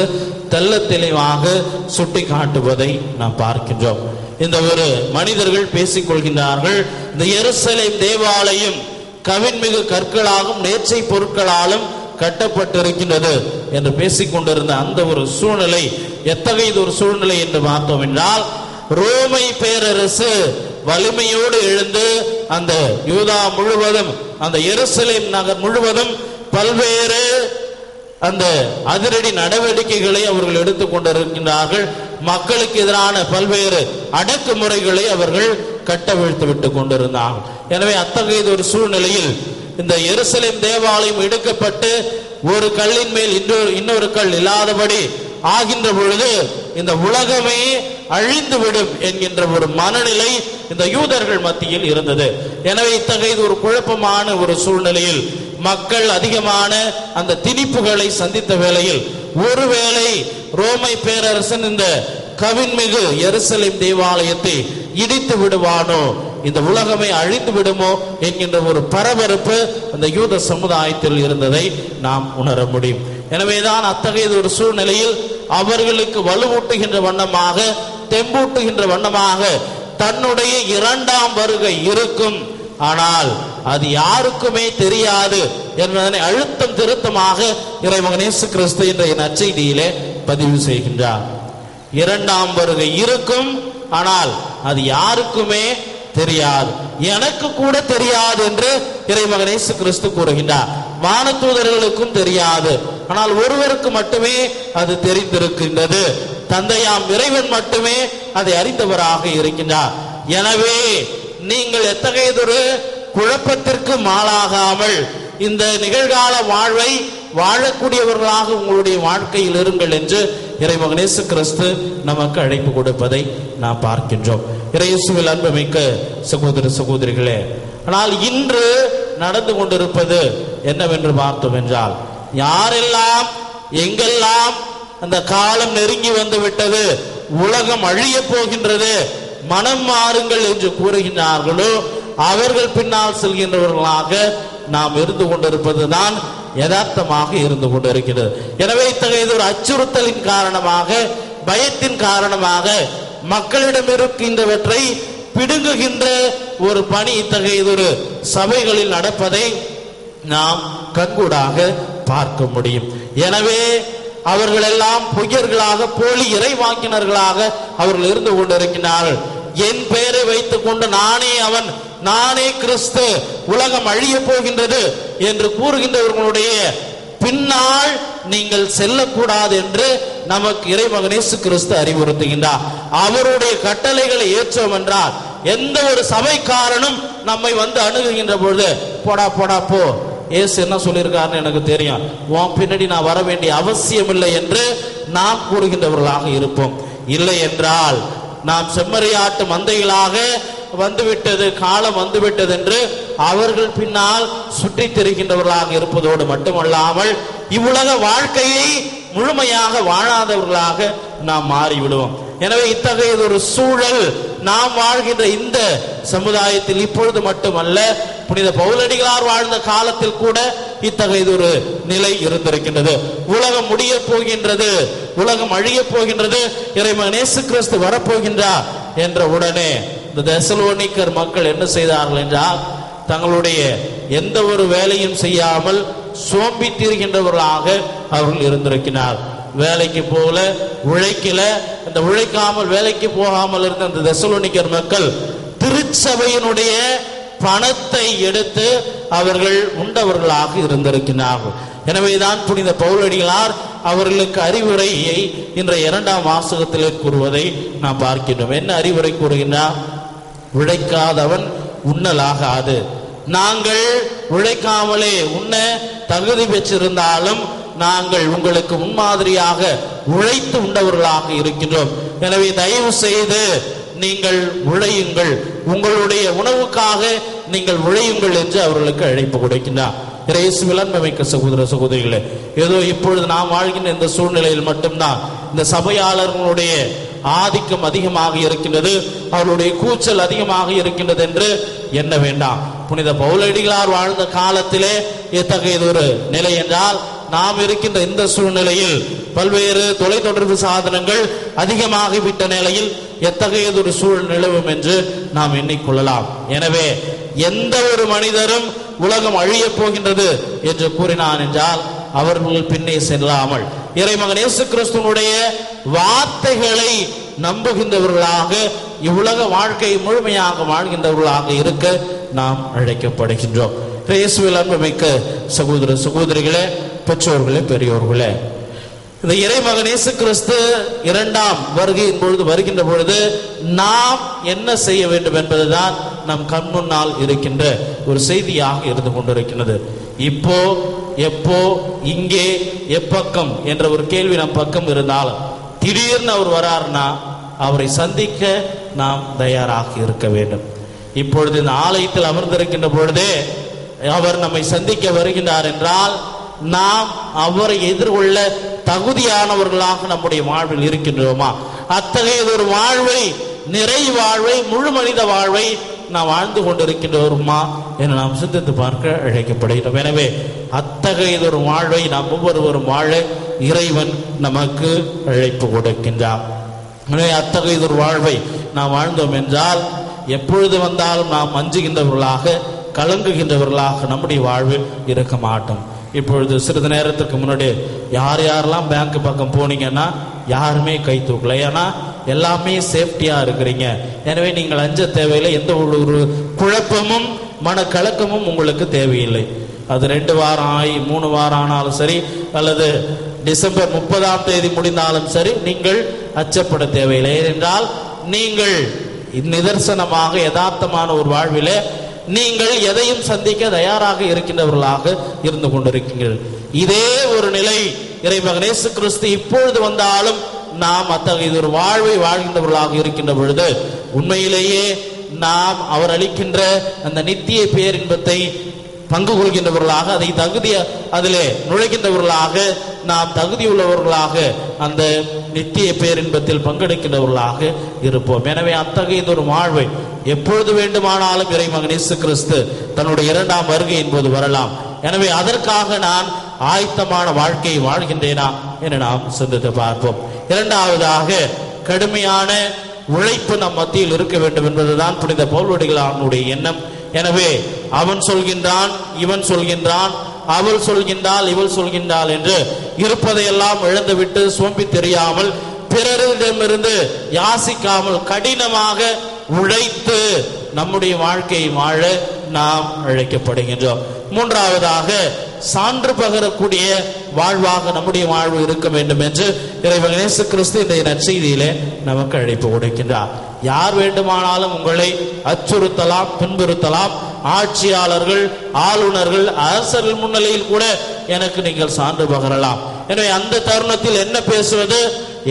B: தெள்ள தெளிவாக சுட்டி காட்டுவதை நாம் பார்க்கின்றோம். இந்த ஒரு மனிதர்கள் பேசிக் கொள்கின்றார்கள், இந்த எருசலேம் தேவாலயம் கவின்மிகு கற்களாலும் நேர்ச்சை பொருட்களாலும் கட்டப்பட்டிருக்கின்றது என்று பேசிக்கொண்டிருந்த அந்த ஒரு சூழ்நிலை எத்தகையது ஒரு சூழ்நிலை என்று பார்த்தோம் என்றால், ரோமை பேரரசு வலிமையோடு எழுந்து அந்த யூதா முழுவதும், அந்த எருசலேம் நகர் முழுவதும் பல்வேறு அந்த அதிரடி நடவடிக்கைகளை அவர்கள் எடுத்துக் கொண்டிருக்கின்றார்கள். மக்களுக்கு எதிரான பல்வேறு அடக்குமுறைகளை அவர்கள் கட்டவிழ்த்து விட்டுக் கொண்டிருந்தார்கள். எனவே அத்தகைய ஒரு சூழ்நிலையில் இந்த எருசலேம் தேவாலயம் எடுக்கப்பட்டு ஒரு கல்லின் மேல் இன்னொரு கல் இல்லாதபடி ஆகின்ற பொழுது இந்த உலகமே அழிந்துவிடும் என்கின்ற ஒரு மனநிலை இந்த யூதர்கள் மத்தியில் இருந்தது. எனவே இத்தகைய ஒரு குழப்பமான ஒரு சூழ்நிலையில் மக்கள் அதிகமான அந்த திணிப்புகளை சந்தித்த வேளையில், ஒருவேளை ரோமை பேரரசன் இந்த கவின்மிகு எருசலேம் தேவாலயத்தை இடித்து விடுவானோ, இந்த உலகமே அழிந்து விடுமோ என்கின்ற ஒரு பரபரப்பு அந்த யூத சமுதாயத்தில் இருந்ததை நாம் உணர முடியும். எனவேதான் அத்தகைய ஒரு சூழ்நிலையில் அவர்களுக்கு வலுவூட்டுகின்ற வண்ணமாக, தெம்பூட்டுகின்ற வண்ணமாக தன்னுடைய 2ஆம் வருகை இருக்கும், ஆனால் அது யாருக்குமே தெரியாது என்பதனை அழுத்தம் திருத்தமாக இறைமகன் இயேசு கிறிஸ்து இன்றைய நற்செய்தியிலே பதிவு செய்கின்றார். 2ஆம் வருகை இருக்கும், ஆனால் அது யாருக்குமே தெரியாது, எனக்கு கூட தெரியாது என்று இறைமகன் இயேசு கிறிஸ்து கூறுகின்றார். வானதூதர்களுக்கும் தெரியாது, ஆனால் ஒருவருக்கு மட்டுமே அது தெரிந்திருக்கின்றது, தந்தையாம் இறைவன் மட்டுமே அதை அறிந்தவராக இருக்கின்றார். எனவே நீங்கள் எத்தகையதொரு குழப்பத்திற்கு மாளாகாமல் இந்த நிகழ்கால வாழ்வை வாழக்கூடியவர்களாக உங்களுடைய வாழ்க்கையில் இருங்கள் என்று இறைமகன் இயேசு கிறிஸ்து நமக்கு அழைப்பு கொடுப்பதை நாம் பார்க்கின்றோம். இயேசுவில் அன்புமிக்க சகோதர சகோதரிகளே, ஆனால் இன்று நடந்து கொண்டிருப்பது என்னவென்று பார்த்தோம் என்றால், யாரெல்லாம் எங்கெல்லாம் அந்த காலம் நெருங்கி வந்து விட்டது, உலகம் அழிய போகின்றது, மனம் மாறுங்கள் என்று கூறுகின்றார்களோ அவர்கள் பின்னால் செல்கின்றவர்களாக நாம் இருந்து கொண்டிருப்பதுதான் யதார்த்தமாக இருந்து கொண்டிருக்கிறது. எனவே இத்தகைய ஒரு அச்சுறுத்தலின் காரணமாக, பயத்தின் காரணமாக மக்களிடம் இருக்கின்றவற்றை பிடுங்குகின்ற ஒரு பணி இத்தகைய ஒரு சபைகளில் நடப்பதை நாம் கண்கூடாக பார்க்க முடியும். எனவே அவர்கள் எல்லாம் பொய்யர்களாக, போலி இறைவாக்கினர்களாக அவர்கள் இருந்து கொண்டிருக்கிறார்கள். என் பெயரை வைத்துக் கொண்டு நானே அவன், நானே கிறிஸ்து, உலகம் அழிய போகின்றது என்று கூறுகின்றவர்களுடைய பின்னால் நீங்கள் செல்லக்கூடாது என்று நமக்கு இறைமகன் இயேசு கிறிஸ்து அறிவுறுத்துகின்றார். அவருடைய கட்டளைகளை ஏற்றோம் என்றால் எந்த ஒரு சபைக்காரனும் நம்மை வந்து அணுகுகின்ற பொழுது போடா போடா போ, ஏசு என்ன சொல்லியிருக்காருன்னு எனக்கு தெரியும், உன் பின்னாடி நான் வர வேண்டிய அவசியம் இல்லை என்று நாம் கூறுகின்றவர்களாக இருப்போம். இல்லை என்றால் நாம் செம்மறியாட்டு மந்தைகளாக வந்துவிட்டது, காலம் வந்துவிட்டது என்று அவர்கள் பின்னால் சுற்றி திரிகின்றவர்களாக இருப்பதோடு மட்டுமல்லாமல் இவ்வுலக வாழ்க்கையை முழுமையாக வாழாதவர்களாக நாம் மாறிவிடுவோம். எனவே இத்தகைய ஒரு சூழல் நாம் வாழ்கின்ற இந்த சமுதாயத்தில் இப்பொழுது மட்டுமல்ல, புனித பவுலடிகளார் வாழ்ந்த காலத்தில் கூட இத்தகைய ஒரு நிலை இருந்திருக்கின்றது. உலகம் முடிய போகின்றது, உலகம் அழிய போகின்றது, இறைமகன் இயேசு கிறிஸ்து வரப்போகின்றார் என்ற உடனே இந்த தெசலோனிக்கர் மக்கள் என்ன செய்தார்கள் என்றால், தங்களுடைய எந்த ஒரு வேலையும் செய்யாமல் சோம்பி தீர்கின்றவர்களாக அவர்கள் இருந்திருக்கிறார். வேலைக்கு போல உழைக்கல, அந்த உழைக்காமல் வேலைக்கு போகாமல் இருந்த அந்த தெசலோனிக்கர் மக்கள் திருச்சபையினுடைய பணத்தை எடுத்து அவர்கள் உண்டவர்களாக இருந்திருக்கிறார்கள். எனவேதான் புனித பவுலடிகளார் அவர்களுக்கு அறிவுரையை இன்றைய 2ஆம் வாசகத்திலே கூறுவதை நாம் பார்க்கின்றோம். என்ன அறிவுரை கூறுகின்றார்? உழைக்காதவன் உண்ணலாகாது. நாங்கள் உழைக்காமலே உண்ண தகுதி பெற்றிருந்தாலும் நாங்கள் உங்களுக்கு முன்மாதிரியாக உழைத்து உண்டவர்களாக இருக்கின்றோம். எனவே தயவு செய்து நீங்கள் உழையுங்கள், உங்களுடைய உணவுக்காக நீங்கள் உழையுங்கள் என்று அவர்களுக்கு அழைப்பு கொடுக்கின்றார். இயேசுவில் அன்புமிக்க சகோதர சகோதரிகளே, ஏதோ இப்பொழுது நாம் வாழ்கின்ற இந்த சூழ்நிலையில் மட்டும்தான் இந்த சபையாளர்களுடைய ஆதிக்கம் அதிகமாக இருக்கின்றது, அவருடைய கூச்சல் அதிகமாக இருக்கின்றது என்று எண்ண வேண்டாம். புனித பவுலடிகளார் வாழ்ந்த காலத்திலே எத்தகைய ஒரு நிலை என்றால், நாம் இருக்கின்ற இந்த சூழ்நிலையில் பல்வேறு தொலைத்தொடர்பு சாதனங்கள் அதிகமாகிவிட்ட நிலையில் எத்தகைய ஒரு சூழல் நிலவும் என்று நாம் எண்ணிக்கொள்ளலாம். எனவே எந்த ஒரு மனிதரும் உலகம் அழிய போகின்றது என்று கூறினான் என்றால் அவர்கள் பின்னே செல்லாமல் இறைமகன் இயேசு கிறிஸ்துவினுடைய வார்த்தைகளை நம்புகின்றவர்களாக இவ்வுலக வாழ்க்கை முழுமையாக வாழ்கின்றவர்களாக இருக்க நாம் அழைக்கப்படுகின்றோம். இயேசுவில் அன்புமிக்க சகோதர சகோதரிகளே, பெற்றோர்களே, பெரியோர்களே, இந்த இறைமகன் இயேசு கிறிஸ்து 2ஆம் வருகையின் பொழுது வருகின்ற பொழுது நாம் என்ன செய்ய வேண்டும் என்பதுதான் நம் கண் முன்னால் இருக்கின்ற ஒரு செய்தியாக இருந்து கொண்டிருக்கிறது. இப்போ, எப்போ, இங்கே, எப்பக்கம் என்ற ஒரு கேள்வி நம் பக்கம் இருந்தாலும் திடீர்னு அவர் வராருன்னா அவரை சந்திக்க நாம் தயாராக இருக்க வேண்டும். இப்பொழுது இந்த ஆலயத்தில் அமர்ந்திருக்கின்ற பொழுதே அவர் நம்மை சந்திக்க வருகின்றார் என்றால் நாம் அவரை எதிர்கொள்ள தகுதியானவர்களாக நம்முடைய வாழ்வில் இருக்கின்றோமா? அத்தகைய ஒரு வாழ்வை, நிறை வாழ்வை, முழு மனித வாழ்வை நாம் வாழ்ந்து கொண்டிருக்கின்றோமா என்று நாம் சிந்தித்து பார்க்க அழைக்கப்படுகிறோம். எனவே அத்தகைய ஒரு வாழ்வை நாம் ஒவ்வொருவரும் வாழ இறைவன் நமக்கு அழைப்பு கொடுக்கின்றார். எனவே அத்தகைய ஒரு வாழ்வை நாம் வாழ்ந்தோம் என்றால் எப்பொழுது வந்தாலும் நாம் அஞ்சுகின்றவர்களாக, கலங்குகின்றவர்களாக நம்முடைய வாழ்வில் இருக்க மாட்டோம். இப்பொழுது சிறிது நேரத்துக்கு முன்னாடி யாரெல்லாம் பேங்க் பக்கம் போனீங்கன்னா யாருமே கை தூக்கல. ஏன்னா எல்லாமே சேஃப்டியா இருக்கிறீங்க. எனவே நீங்கள் அஞ்ச தேவையில்லை. எந்த ஒரு குழப்பமும் மனக்கலக்கமும் உங்களுக்கு தேவையில்லை. அது 2 வாரம் ஆகி 3 வாரம் ஆனாலும் சரி, அல்லது டிசம்பர் 30ஆம் தேதி முடிந்தாலும் சரி, நீங்கள் அச்சப்பட தேவையில்லை. ஏனென்றால் நீங்கள் நிதர்சனமாக யதார்த்தமான ஒரு வாழ்விலே நீங்கள் எதையும் சந்திக்க தயாராக இருக்கின்றவர்களாக இருந்து கொண்டிருக்கிறீர்கள். இதே ஒரு நிலை இறைமகன் இயேசு கிறிஸ்து இப்பொழுது வந்தாலும் நாம் அத்தகைய ஒரு வாழ்வை வாழ்கின்றவர்களாக இருக்கின்ற பொழுது உண்மையிலேயே நாம் அவர் அளிக்கின்ற அந்த நித்திய பேரின்பத்தை பங்கு கொள்கின்றவர்களாக, அதை அதிலே நுழைகின்றவர்களாக, நாம் தகுதியுள்ளவர்களாக அந்த நித்திய பேரின்பத்தில் பங்கெடுக்கின்றவர்களாக இருப்போம். எனவே அத்தகைய ஒரு வாழ்வை எப்பொழுது வேண்டுமானாலும் இறைமகன் இயேசு கிறிஸ்து தன்னுடைய இரண்டாம் வருகையின் போது வரலாம். எனவே அதற்காக நான் ஆயத்தமான வாழ்க்கையை வாழ்கின்றேனா என நாம் சிந்தித்து பார்ப்போம். இரண்டாவதாக, கடுமையான உழைப்பு நம் மத்தியில் இருக்க வேண்டும் என்பதுதான் புனித பவுலடிகளானுடைய எண்ணம். எனவே அவன் சொல்கின்றான், இவன் சொல்கின்றான், அவள் சொல்கின்றாள், இவள் சொல்கின்றாள் என்று இருப்பதையெல்லாம் இழந்துவிட்டு சோம்பி தெரியாமல் பிறரிடமிருந்து யாசிக்காமல் கடினமாக உழைத்து நம்முடைய வாழ்க்கையை வாழ நாம் அழைக்கப்படுகின்றோம். மூன்றாவதாக, சான்று பகரக்கூடிய வாழ்வாக நம்முடைய வாழ்வு இருக்க வேண்டும் என்று இறைவன் இயேசு கிறிஸ்து இந்த நற்செய்தியிலே நமக்கு அழைப்பு கொடுக்கின்றார். யார் வேண்டுமானாலும் உங்களை அச்சுறுத்தலாம், துன்புறுத்தலாம். ஆட்சியாளர்கள், ஆளுநர்கள், அரசர்கள் முன்னிலையில் கூட எனக்கு நீங்கள் சான்று பகரலாம். எனவே அந்த தருணத்தில் என்ன பேசுவது,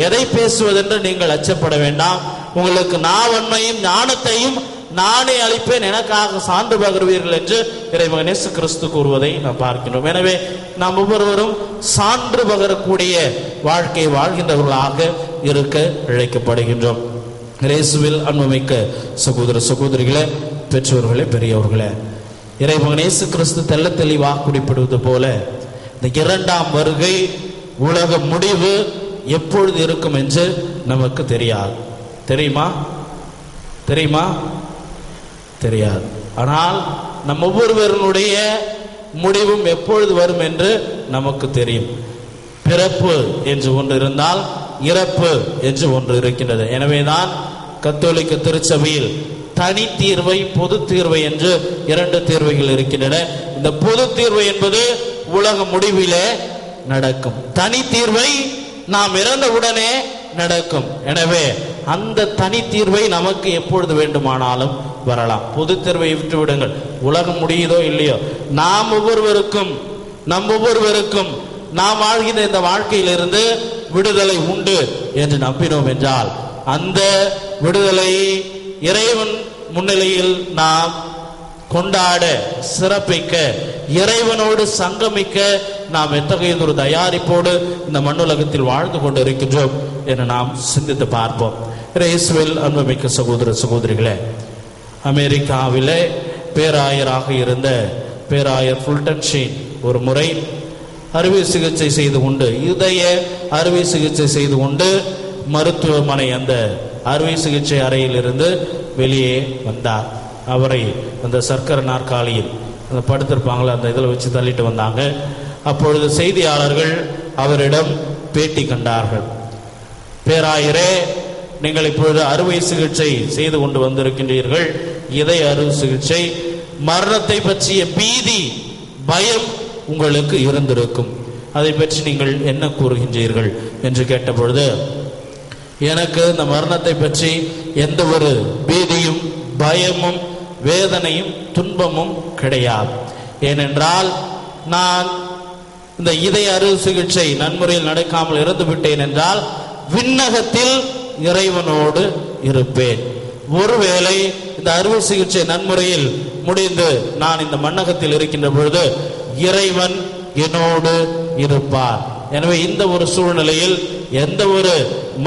B: எதை பேசுவது என்று நீங்கள் அச்சப்பட வேண்டாம். உங்களுக்கு நாவன்மையும் ஞானத்தையும் நானே அளிப்பேன், எனக்காக சான்று பகர்வீர்கள் என்று இறைமகன் இயேசு கிறிஸ்து கூறுவதை நாம் பார்க்கின்றோம். எனவே நாம் ஒவ்வொருவரும் சான்று பகரக்கூடிய வாழ்க்கை வாழ்கின்றவர்களாக இருக்க அழைக்கப்படுகின்றோம். இயேசுவில் அன்புமிக்க சகோதர சகோதரிகளே, பெற்றோர்களே, பெரியவர்களே, இறைமகன் இயேசு கிறிஸ்து தெள்ள தெளிவாக குறிப்பிடுவது போல இந்த இரண்டாம் வருகை, உலக முடிவு எப்பொழுது இருக்கும் என்று நமக்கு தெரியாது. தெரியுமா? தெரியாது. ஆனால் நம் ஒவ்வொருவருடைய முடிவும் எப்பொழுது வரும் என்று நமக்கு தெரியும். பிறப்பு என்று ஒன்று இருந்தால் இறப்பு என்று ஒன்று இருக்கின்றது. எனவேதான் கத்தோலிக்க திருச்சபையில் தனி தீர்வை, பொது தீர்வை என்று இரண்டு தீர்வைகள் இருக்கின்றன. இந்த பொது தீர்வு என்பது உலக முடிவிலே நடக்கும். தனி தீர்வை நாம் இறந்தவுடனே நடக்கும். எனவே அந்த தனி தீர்வை நமக்கு எப்பொழுது வேண்டுமானாலும் வரலாம். பொது தீர்வை விட்டு விடுங்கள். உலகம் முடியுதோ இல்லையோ, நம் ஒவ்வொருவருக்கும் நாம் வாழ்கின்ற இந்த வாழ்க்கையிலிருந்து விடுதலை உண்டு என்று நம்பினோம் என்றால், அந்த விடுதலை இறைவன் முன்னிலையில் நாம் கொண்டாட, சிறப்பிக்க, இறைவனோடு சங்கமிக்க நாம் எத்தகைய ஒரு தயாரிப்போடு இந்த மண்ணுலகத்தில் வாழ்ந்து கொண்டு இருக்கின்றோம் என நாம் சிந்தித்து பார்ப்போம். இயேசுவில் அன்புமிக்க சகோதர சகோதரிகளே, அமெரிக்காவிலே பேராயராக இருந்த பேராயர் ஃபுல்டன் ஷீன் ஒரு முறை அறுவை சிகிச்சை செய்து கொண்டு, இதய அறுவை சிகிச்சை செய்து கொண்டு மருத்துவமனை அந்த அறுவை சிகிச்சை அறையிலிருந்து வெளியே வந்தார். அவரை அந்த சர்க்கரை நாற்காலியில் அந்த படுத்திருப்பாங்களே அந்த இதில் வச்சு தள்ளிட்டு வந்தாங்க. அப்பொழுது செய்தியாளர்கள் அவரிடம் பேட்டி கண்டார்கள். பேராயரே, நீங்கள் இப்பொழுது அறுவை சிகிச்சை செய்து கொண்டு வந்திருக்கின்றீர்கள், இதய அறுவை சிகிச்சை, மரணத்தை பற்றிய பீதி, பயம் உங்களுக்கு இருந்திருக்கும், அதை பற்றி நீங்கள் என்ன கூறுகின்றீர்கள் என்று கேட்டபொழுது, எனக்கு இந்த மரணத்தை பற்றி எந்த ஒரு பீதியும், பயமும், வேதனையும், துன்பமும் கிடையாது. ஏனென்றால் நான் இந்த இதய அறுவை சிகிச்சை நன்முறையில் நடக்காமல் இறந்து விட்டேன் என்றால் விண்ணகத்தில் இறைவனோடு இருப்பேன். ஒருவேளை இந்த அறுவை சிகிச்சை நன்முறையில் முடிந்து நான் இந்த மண்ணகத்தில் இருக்கின்ற பொழுது இறைவன் என்னோடு இருப்பார். எனவே இந்த ஒரு சூழ்நிலையில் எந்த ஒரு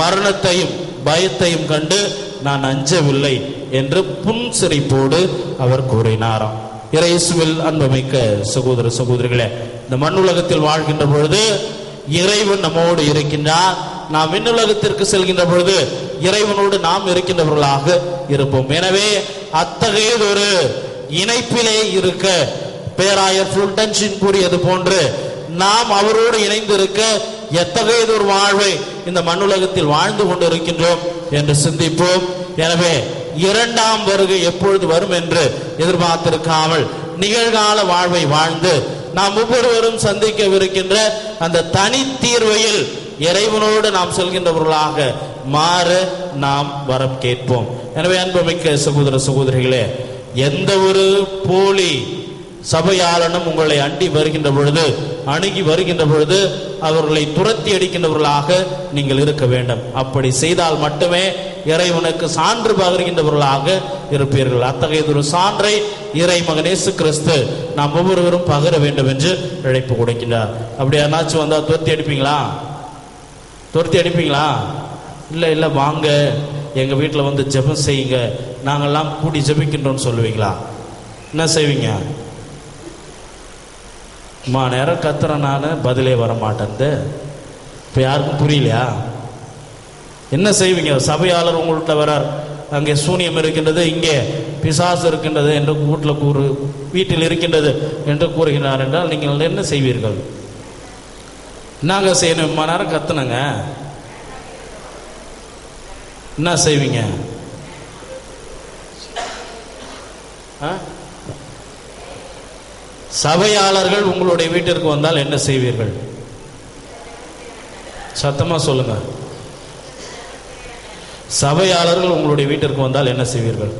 B: மரணத்தையும் பயத்தையும் கண்டு நான் அஞ்சவில்லை என்று புன்சிரிப்போடு அவர் கூறினாராம். இயேசுவில் அன்புமிக்க சகோதர சகோதரிகளே, இந்த மண்ணுலகத்தில் வாழ்கின்ற பொழுது இறைவன் நம்மோடு இருக்கின்றார். நாம் விண்ணுலகத்திற்கு செல்கின்ற பொழுது இறைவனோடு நாம் இருக்கின்றவர்களாக இருப்போம். எனவே அத்தகைய ஒரு இணைப்பிலே இருக்க பேராயர் ஃபுல்டன் ஷீன் கூறியது போன்று நாம் அவரோடு இணைந்து இருக்க எத்தகைய ஒரு வாழ்வை இந்த மண்ணுலகத்தில் வாழ்ந்து கொண்டு இருக்கின்றோம் என்று சிந்திப்போம். எனவே இரண்டாம் வருகை எப்பொழுது வரும் என்று எதிர்பார்த்திருக்காமல் நிகழ்கால வாழ்வை வாழ்ந்து நாம் ஒவ்வொருவரும் சந்திக்கவிருக்கின்ற அந்த தனி தீர்வையில் இறைவனோடு நாம் செல்கின்றவர்களாக மாற நாம் வரம் கேட்போம். எனவே அன்புமிக்க சகோதர சகோதரிகளே, எந்த ஒரு போலி சபையாளனும் உங்களை அண்டி வருகின்ற பொழுது, அணுகி வருகின்ற பொழுது அவர்களை துரத்தி அடிக்கின்றவர்களாக நீங்கள் இருக்க வேண்டும். அப்படி செய்தால் மட்டுமே இறைவனுக்கு சான்று பகர்கின்றவர்களாக இருப்பீர்கள். அத்தகைய ஒரு சான்றை இறைமகன் இயேசு கிறிஸ்து நாம் ஒவ்வொருவரும் பகர வேண்டும் என்று அழைப்பு கொடுக்கின்றார். அப்படி யாராச்சும் வந்தால் துரத்தி அடிப்பீங்களா? துரத்தி அடிப்பீங்களா? இல்லை வாங்க எங்கள் வீட்டில் வந்து ஜெபம் செய்யுங்க, நாங்கள்லாம் கூடி ஜெபிக்கின்றோன்னு சொல்லுவீங்களா? என்ன செய்வீங்க? நேரம் கத்துறேன், நான் பதிலே வர மாட்டேன். இப்போ யாருக்கும் புரியலையா? என்ன செய்வீங்க? சபையாளர் உங்கள்கிட்ட வரார், அங்கே சூனியம் இருக்கின்றது, இங்கே பிசாசு இருக்கின்றது என்று வீட்டில் இருக்கின்றது என்று கூறுகிறார் என்றால் நீங்கள் என்ன செய்வீர்கள்? நாங்கள் செய்யணும், நேரம் கத்துனங்க, என்ன செய்வீங்க? சபையாளர்கள் உங்களுடைய வீட்டிற்கு வந்தால் என்ன செய்வீர்கள்? சத்தமா சொல்லுங்க. சபையாளர்கள் உங்களுடைய வீட்டிற்கு வந்தால் என்ன செய்வீர்கள்?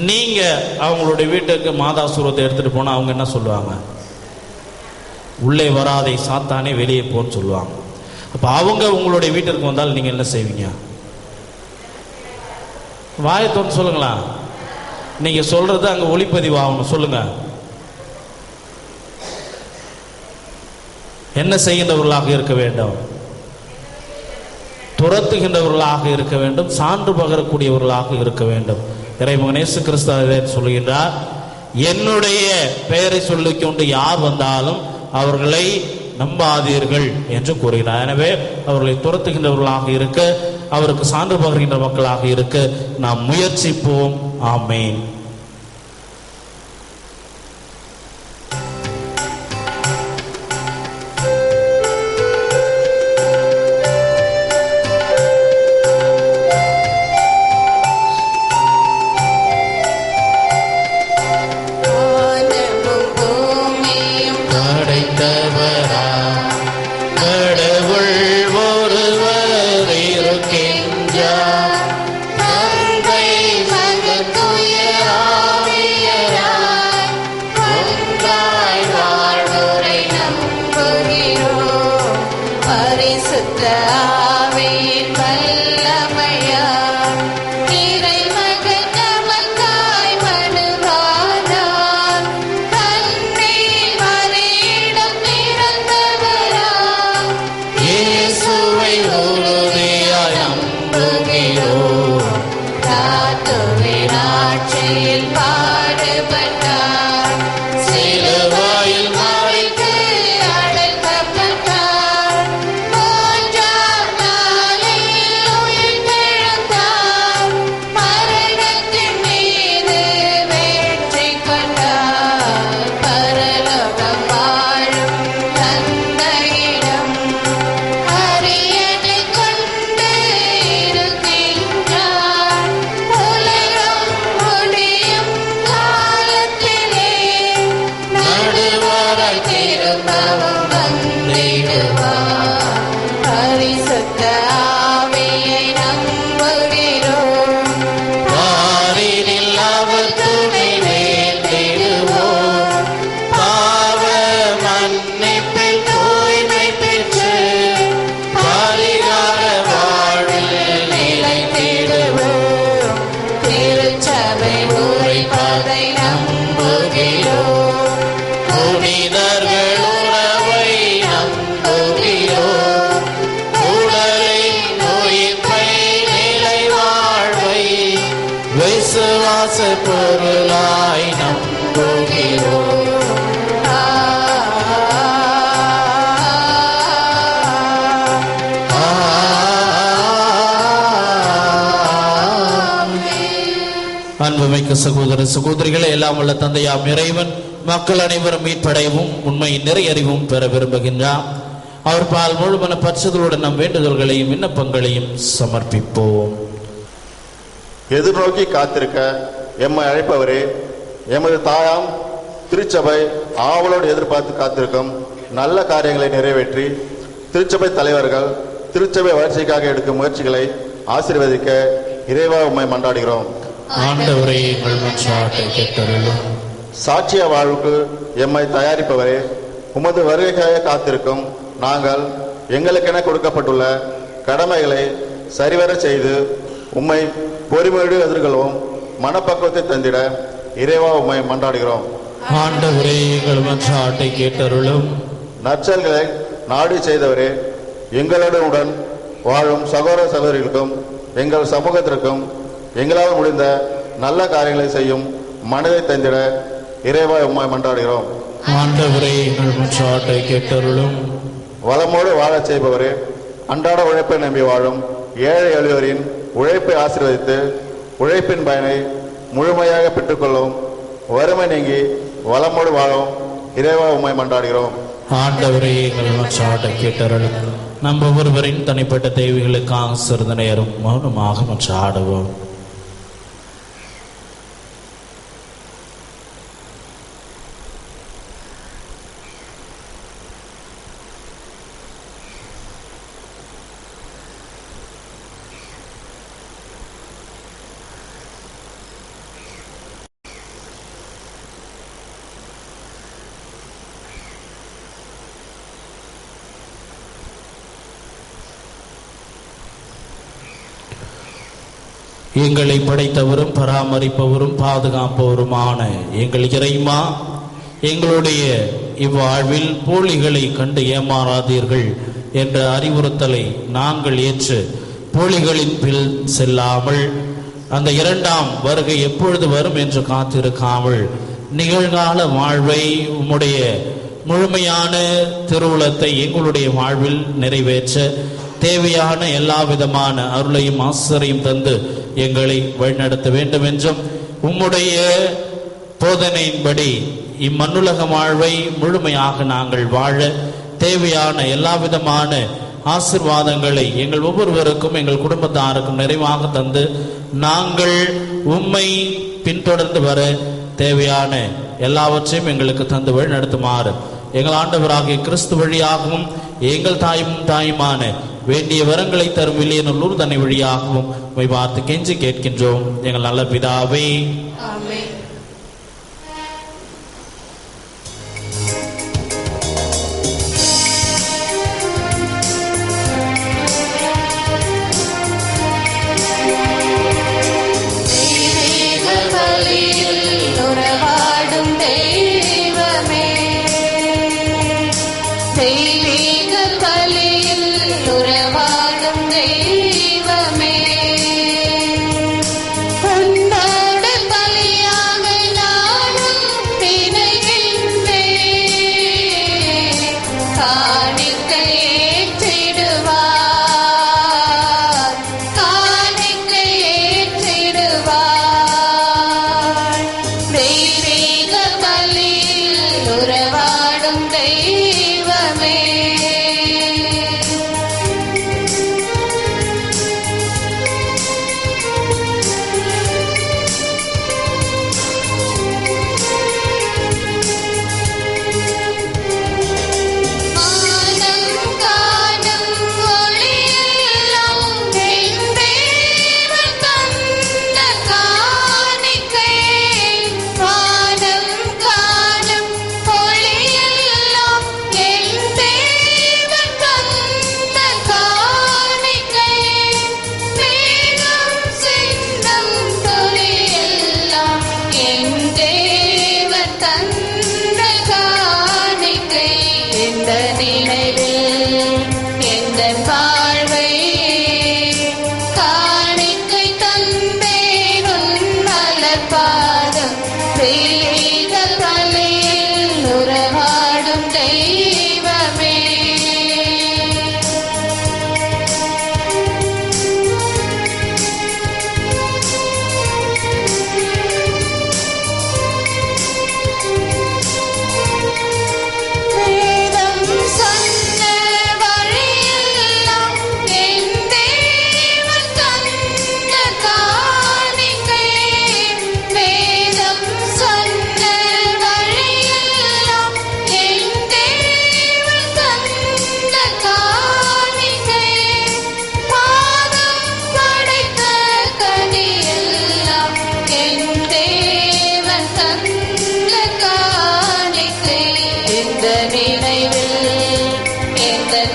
B: நீங்க அவங்களுடைய வீட்டுக்கு மாதாசூரத்தை எடுத்துட்டு போனா அவங்க என்ன சொல்லுவாங்க? உள்ளே வராதே சாத்தானே வெளியே போன்னு சொல்லுவாங்க. அப்ப அவங்க உங்களுடைய வீட்டிற்கு வந்தால் நீங்க என்ன செய்வீங்க? வாயத்தோன்னு சொல்லுங்களா. நீங்க சொல்றது அங்க ஒளிப்பதிவு ஆகணும். சொல்லுங்க. என்ன செய்கின்றவர்களாக இருக்க வேண்டும்? துரத்துகின்றவர்களாக இருக்க வேண்டும், சான்று பகரக்கூடியவர்களாக இருக்க வேண்டும். இறைமகன் இயேசு கிறிஸ்து சொல்லுகின்றார், என்னுடைய பெயரை சொல்லிக்கொண்டு யார் வந்தாலும் அவர்களை நம்பாதீர்கள் என்று கூறுகிறார். எனவே அவர்களை துரத்துகின்றவர்களாக இருக்க, அவருக்கு சான்று பகர்கின்ற மக்களாக இருக்க நாம் முயற்சிப்போம். ஆமேன். பொருளாய் நம்புகிறோம். அன்புமிக்க சகோதர சகோதரிகளே, எல்லாம் உள்ள தந்தையாம் இறைவன் மக்கள் அனைவரும் மீட்படையவும் உண்மையின் நிறையறிவும் பெற விரும்புகின்றார். அவர் பால் முழுமன பற்றுதலுடன் நம் வேண்டுதல்களையும் விண்ணப்பங்களையும் சமர்ப்பிப்போம்.
F: எதிர்நோக்கி காத்திருக்க எம்மை அழைப்பவரே, எமது தாயாம் திருச்சபை ஆவலோடு எதிர்பார்த்து காத்திருக்கும் நல்ல காரியங்களை நிறைவேற்றி திருச்சபை தலைவர்கள் திருச்சபை வளர்ச்சிக்காக எடுக்கும் முயற்சிகளை ஆசீர்வதிக்க இறைவா உம்மை மன்றாடுகிறோம்.
B: ஆண்டவரே, எங்கள் மன்றாட்டை கேட்டருளும்.
F: சாட்சிய வாழ்வுக்கு எம்மை தயாரிப்பவரே, உமது வருகைக்காக காத்திருக்கும் நாங்கள் எங்களுக்கென கொடுக்கப்பட்டுள்ள கடமைகளை சரிவர செய்து உம்மை பொறுமையோடு எதிர்கொள்வோம் மனப்பக்குவத்தை தந்திட இறைவா உம்மை மன்றாடுகிறோம்.
B: ஆண்டவரே, எங்கள் மன்றாட்டை கேட்டருளும்.
F: நற்செயல்களை நாடி செய்தவரே, எங்களுடன் வாழும் சகோதர சகோதரிகளுக்கும் எங்கள் சமூகத்திற்கும் எங்களால் முடிந்த நல்ல காரியங்களை செய்யும் மனதை தந்திட இறைவா உம்மை மன்றாடுகிறோம்.
B: ஆண்டவரே, எங்கள் மன்றாட்டை கேட்டருளும்.
F: வளமோடு வாழச் செய்பவரே, அன்றாட உழைப்பை நம்பி வாழும் ஏழை எளியோரின் உழைப்பை ஆசீர்வதித்து உழைப்பின் பயனை முழுமையாக பெற்றுக்கொள்ளும் வறுமை நீங்கி வளமோடு வாழும் இறைவா உம்மை மன்றாடுகிறோம்.
B: ஆண்டவரே, எங்கள் மன்றாட்டை கேட்டருளும். நம் ஒவ்வொருவரின் தனிப்பட்ட தேவைகளுக்காக சிறிது நேரம் மௌனமாக மன்றாடுவோம். எங்களை படைத்தவரும் பராமரிப்பவரும் பாதுகாப்பவருமான எங்கள் இறைமா, எங்களுடைய இவ்வாழ்வில் போலிகளை கண்டு ஏமாறாதீர்கள் என்ற அறிவுறுத்தலை நாங்கள் ஏற்று போலிகளின் பில் செல்லாமல், அந்த இரண்டாம் வருகை எப்பொழுது வரும் என்று காத்திருக்காமல், நிகழ்கால வாழ்வை உம்முடைய முழுமையான திருவுளத்தை எங்களுடைய வாழ்வில் நிறைவேற்ற தேவையான எல்லா விதமான அருளையும் ஆசிரியையும் தந்து எங்களை வழிநடத்த வேண்டும் என்றும், உம்முடைய போதனையின்படி இம்மண்ணுலக வாழ்வை முழுமையாக நாங்கள் வாழ தேவையான எல்லா விதமான ஆசிர்வாதங்களை எங்கள் ஒவ்வொருவருக்கும் எங்கள் குடும்பத்தாருக்கும் நிறைவாக தந்து நாங்கள் உம்மை பின்தொடர்ந்து வர தேவையான எல்லாவற்றையும் எங்களுக்கு தந்து வழி நடத்துமாறு எங்கள் ஆண்டவராகிய கிறிஸ்து வழியாகவும் எங்கள் தாயுமான வேண்டிய வரங்களை தரும் வில்லியனூர் தன்னை வழியாகவும் உம்மை பார்த்து கெஞ்சி கேட்கின்றோம் எங்கள் நல்ல பிதாவே.
C: ஆமென்.
G: தெய்வமே, உன்னோடு பலியா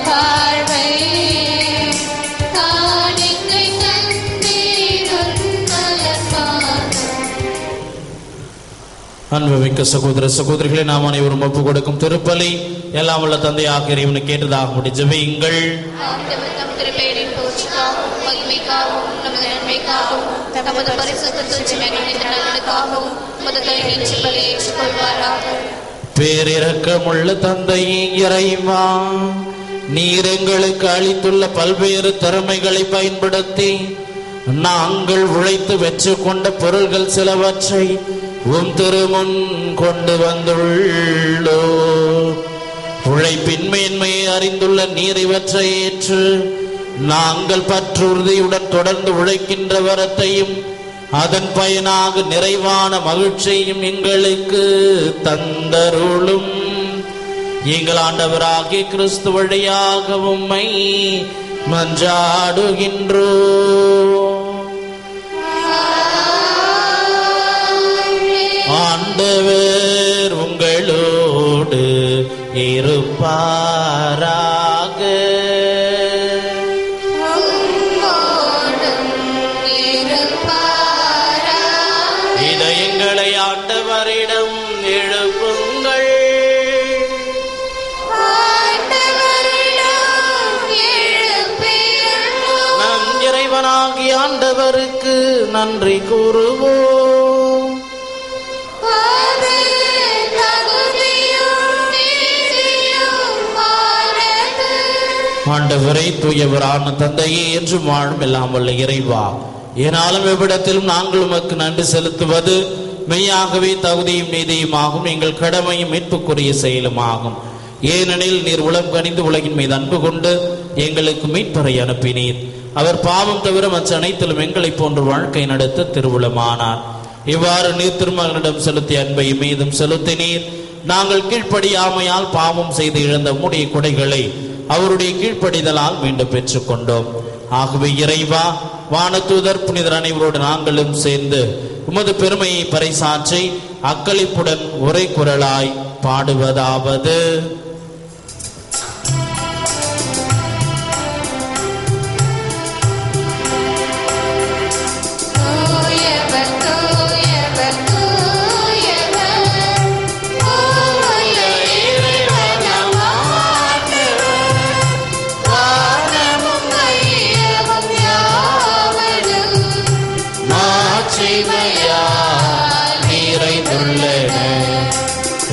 A: பார்வை காணிக்கை தந்தீரும் மலர் பாதம்.
B: அன்புமிக்க சகோதர சகோதரிகளை நாம் அனைவரும் ஒப்பு கொடுக்கும் திருப்பலி எல்லாம் உள்ள தந்தையாக இறைவனை கேட்டதாக முடிஞ்சவையுங்கள்.
A: ஆண்டவர் தம் திருப்பெயரின் புகழ்ச்சிக்காகவும் மகிமைக்காகவும் நமது நன்மைக்காகவும் நமது பரிசுத்த தூய்மையான நலனுக்காகவும் உமது கைநீட்சி பலியை ஏற்றுக்கொள்வாராக.
B: பேரிரக்கமுள்ள தந்தையே இறைவா, நீர் எங்களுக்கு அளித்துள்ள பல்வேறு திறமைகளை பயன்படுத்தி நாங்கள் உழைத்து வெற்றி கொண்ட பொருள்கள் சிலவற்றை உம் திருமுன் கொண்டு வந்துள்ளோ. உழைப்பின் மேன்மையை அறிந்துள்ள நீர் இவற்றை ஏற்று நாங்கள் பற்றுறுதியுடன் தொடர்ந்து உழைக்கின்ற வரத்தையும் அதன் பயனாக நிறைவான மகிழ்ச்சியும் எங்களுக்கு தந்தருளும். எங்கள் ஆண்டவராகிய கிறிஸ்து வழியாக உம்மை மன்றாடுகின்றோம். ஆண்டவர் உங்களோடு இருப்பாராக. இதயங்களை ஆண்டவரிடம் எழுப்புங்கள். நம் இறைவனாகிய ஆண்டவருக்கு நன்றி கூறுவோம். ஆண்டவரை தூயவரான தந்தையே என்று வாழும் எல்லாம் வல்ல இறைவா, ஏனாலும் எவ்விடத்திலும் நாங்கள் உமக்கு நன்றி செலுத்துவது மெய்யாகவே தகுதியும் நீதியுமாகும், எங்கள் கடமையும் மீட்புக்குரிய செயலுமாகும். ஏனெனில் நீர் உலகம் கனிந்து உலகின் மீது அன்பு கொண்டு எங்களுக்கு மீட்பரை அனுப்பினீர். அவர் பாவம் தவிர மற்ற அனைத்திலும் எங்களை போன்று வாழ்க்கை நடத்த திருவுளமானார். இவ்வாறு நீர் திருமகனிடம் செலுத்திய அன்பை மீதும் செலுத்தினீர். நாங்கள் கீழ்ப்படியாமையால் பாவம் செய்து இழந்த உம்முடைய கொடைகளை அவருடைய கீழ்ப்படிதலால் மீண்டும் பெற்றுக் கொண்டோம். ஆகவே இறைவா, வானதூதர் புனிதர் அனைவரோடு நாங்களும் சேர்ந்து உமது பெருமையை பறைசாற்றி அக்களிப்புடன் ஒரே குரலாய் பாடுவதாவது: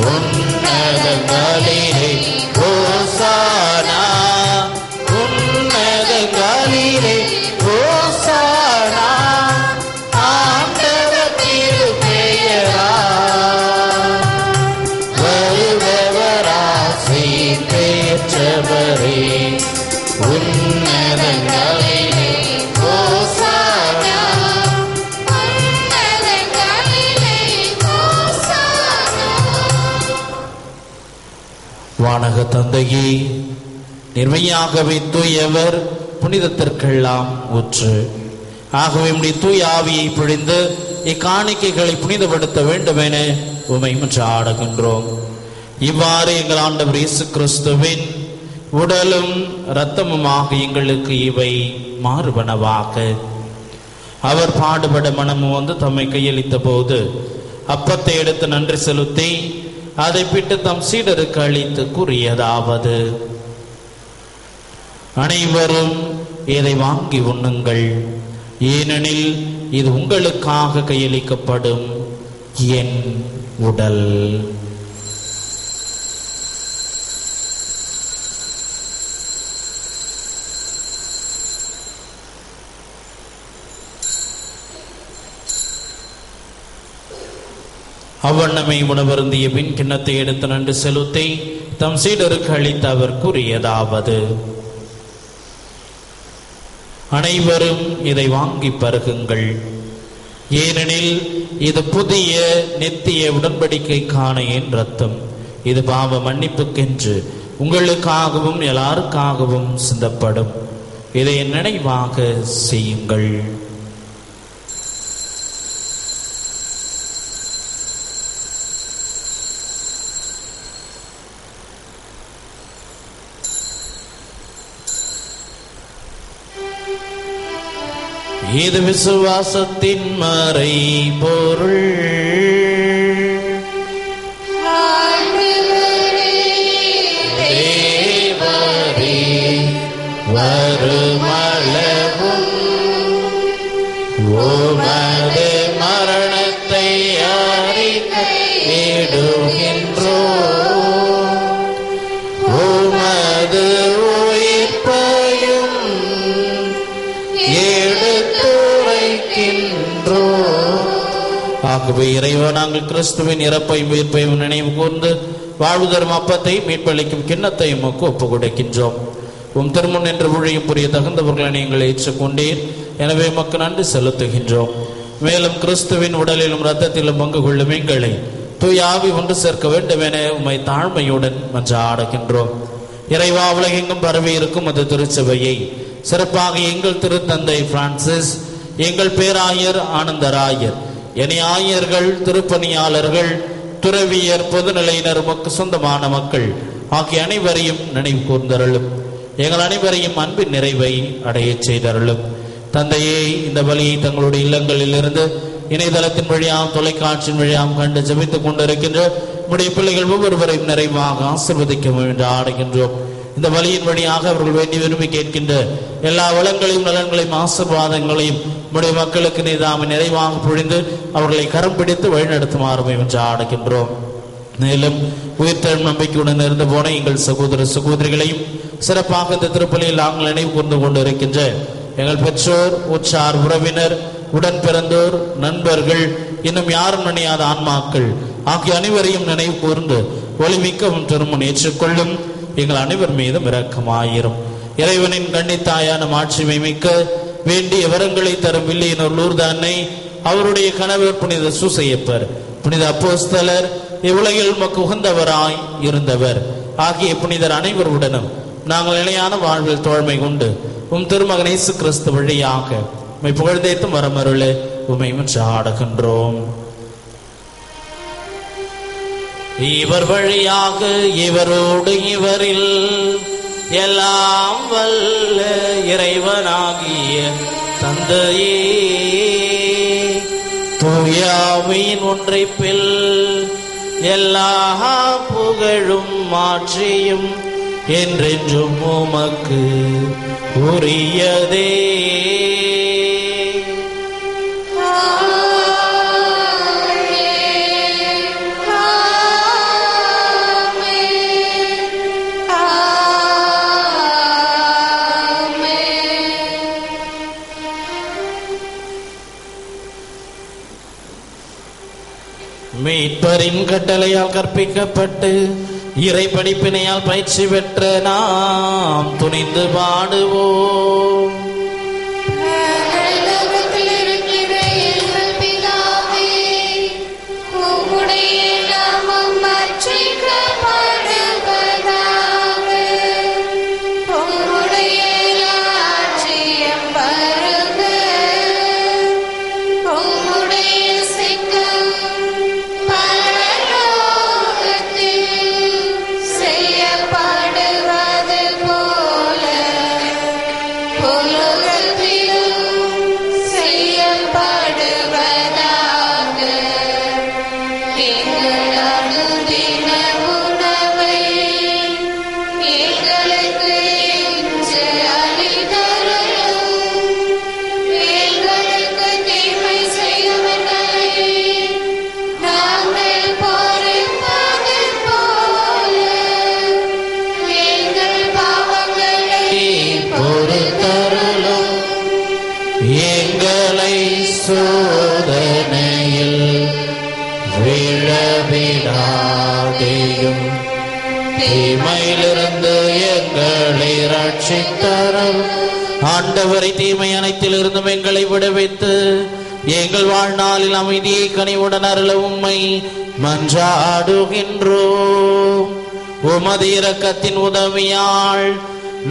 B: உன்னதங்களிலே ஹோசானா, உன்னதங்களிலே ஹோசானா, ஆண்டவர் திருப்பெயரால் வருபவர் ஆசீர் பெற்றவரே. உன்னதங்களிலே ஹோசானா. வானக தந்தையே, நிர்மையாகவே தூயவர், புனிதத்திற்கெல்லாம் ஊற்று. ஆகவே உம்முடைய தூய ஆவியை பொழிந்து இக்காணிக்கைகளை புனிதப்படுத்த வேண்டும் என உம்மை மன்றாடுகின்றோம். இவ்வாறு எங்கள் ஆண்டவர் இயேசு கிறிஸ்துவின் உடலும் இரத்தமுமாக எங்களுக்கு இவை மாறுபனவாக. அவர் பாடுபட மனமும் வந்து தம்மை கையளித்த போது அப்பத்தை எடுத்து நன்றி செலுத்தி அதை பிட்டு தம் சீடருக்கு அளித்து கூறியதாவது: அனைவரும் இதை வாங்கி உண்ணுங்கள், ஏனெனில் இது உங்களுக்காக கையளிக்கப்படும் என் உடல். அவ்வண்ணமை உணவருந்திய பின் கிண்ணத்தை எடுத்து நன்றி செலுத்தி தம் சீடருக்கு அளித்து அவர் கூறியதாவது: அனைவரும் இதை வாங்கி பருகுங்கள், ஏனெனில் இது புதிய நித்திய உடன்படிக்கைக்கான என் இரத்தம். இது பாவ மன்னிப்புக்கென்று உங்களுக்காகவும் எல்லாருக்காகவும் சிந்தப்படும். இதை நினைவாக செய்யுங்கள். இது விசுவாசத்தின் மறை பொருள். தேவரே வருமளவும் உமது மரணத்தை அறிக்கையிடுகின்றோம், உமது உயிர்ப்பையும் எடுத்துரைக்கின்றோம். ஆகவே இறைவா, நாங்கள் கிறிஸ்துவின் இறப்பையும் உயிர்ப்பையும் நினைவு கூர்ந்து வாழ்வு தரும் அப்பத்தை மீட்பளிக்கும் கிண்ணத்தை உமக்கு ஒப்புக் கொடுக்கின்றோம். உம் திருமுன் என்று ஊழியம் புரிய தகுந்தவர்களை நீங்கள் ஏற்றுக்கொண்டீர். எனவே உமக்கு நன்றி செலுத்துகின்றோம். மேலும் கிறிஸ்துவின் உடலிலும் இரத்தத்திலும் பங்கு கொள்ளும் எங்களை தூய ஆவி ஒன்று சேர்க்க வேண்டும் என உம்மை தாழ்மையுடன் மன்றாடுகின்றோம். இறைவா, உலகெங்கும் பரவி இருக்கும் அது திருச்சபையை சிறப்பாக எங்கள் திருத்தந்தை பிரான்சிஸ், எங்கள் பேராயர் ஆனந்தராயர், இணை ஆயர்கள், திருப்பணியாளர்கள், துறவியர், பொதுநிலையினர், உமக்கு சொந்தமான மக்கள் ஆகிய அனைவரையும் நினைவு கூர்ந்தருளும். எங்கள் அனைவரையும் அன்பின் நிறைவை அடைய செய்தருளும். தந்தையே, இந்த பலியை தங்களுடைய இல்லங்களில் இருந்து இணையதளத்தின் வழியாம் தொலைக்காட்சியின் வழியாம் கண்டு ஜெபித்துக் கொண்டிருக்கின்ற நம்முடைய பிள்ளைகள் ஒவ்வொருவரையும் நிறைவாக ஆசீர்வதிக்க என்று ஆடுகின்றோம். இந்த வழியின் வழியாக அவர்கள் வேண்டி விரும்பி கேட்கின்ற எல்லா வளங்களையும் நலன்களையும் ஆசீர்வாதங்களையும் நம்முடைய மக்களுக்கு நீதாமை நிறைவாக பொழிந்து அவர்களை கரம் பிடித்து வழிநடத்துமாறுமை என்று ஆடுகின்றோம். மேலும் உயிர்த்தெழும் நம்பிக்கையுடன் இருந்து போன எங்கள் சகோதர சகோதரிகளையும் சிறப்பாக இந்த திருப்பலியில் நாங்கள் நினைவு கூர்ந்து கொண்டிருக்கின்ற எங்கள் பெற்றோர், உற்றார், உறவினர், உடன் பிறந்தோர், நண்பர்கள், இன்னும் யாரும் நினையாத ஆன்மாக்கள் ஆகிய அனைவரையும் நினைவு கூர்ந்து ஒளிமிக்கவும் திருமணம் ஏற்றுக்கொள்ளும். எங்கள் அனைவர் மீதும் இரக்கமாயிரும். இறைவனின் கன்னித்தாயான மாட்சிமை மிக்க வேண்டிய வரங்களை தரும் வில்லியனூர் லூர்து அன்னை, அவருடைய கணவர் புனித சூசையப்பர், புனித அப்போஸ்தலர், இவ்வுலகில் உமக்கு உகந்தவராய் இருந்தவர் ஆகிய புனிதர் அனைவருடனும் நாங்கள் நிலையான வாழ்வில் தோழ்மை கொண்டு உம் திருமகன் இயேசு கிறிஸ்து வழியாக உம்மை புகழ்ந்தேத்தும் வரமருள உம்மை மன்றாடுகின்றோம். இவர் வழியாக இவரோடு இவரில் எல்லாம் வல்ல இறைவனாகிய தந்தையே, தூய ஆவியின் ஒன்றைப்பில் எல்லா புகழும் மாற்றியும் என்றென்றும் உமக்கு உரியதே. மீட்பரின் கட்டளையால் கற்பிக்கப்பட்டு இறை படிப்பினையால் பயிற்சி பெற்ற நாம் துணிந்து பாடுவோம். சோதனையில் விழவிடாதேயும் தீமையிலிருந்து எங்களை ரட்சித்தரும். ஆண்டவரை தீமை அனைத்திலிருந்தும் எங்களை விடுவித்து எங்கள் வாழ்நாளில் அமைதியை கனிவுடன் அருள உம்மை மன்றாடுகின்றோம். உமது இரக்கத்தின் உதவியால்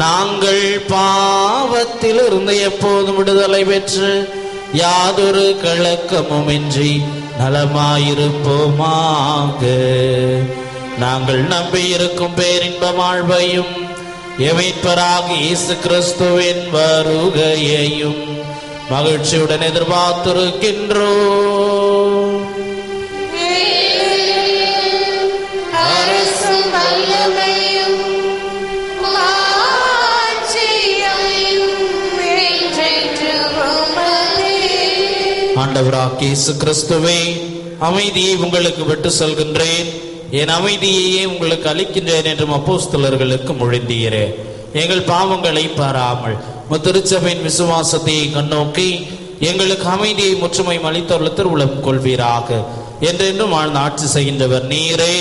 B: நாங்கள் பாவத்திலிருந்து எப்போதும் விடுதலை பெற்று யாதொரு கலக்கமுமின்றி நலமாயிருப்போமாக. நாங்கள் நம்பியிருக்கும் பேரின்ப வாழ்வையும் எமைப்பராக இயேசு கிறிஸ்துவின் வருகையையும் மகிழ்ச்சியுடன் எதிர்பார்த்திருக்கின்றோம்.
A: அரசும் வல்லமையும்
B: ஆண்டவராகிய இயேசு கிறிஸ்துவே, அமைதியை உங்களுக்கு விட்டு செல்கின்றேன், என் அமைதியையே உங்களுக்கு அளிக்கின்றேன் என்றும் அப்போஸ்தலர்களுக்கு மொழிந்தீரே. எங்கள் பாவங்களை பாராமல் திருச்சபையின் விசுவாசத்தை கண்ணோக்கி எங்களுக்கு அமைதியை முற்றுமை அளித்துள்ள திருவுளம் கொள்வீராக. என்றென்றும் வாழ்ந்து ஆட்சி செய்கின்றவர் நீரே.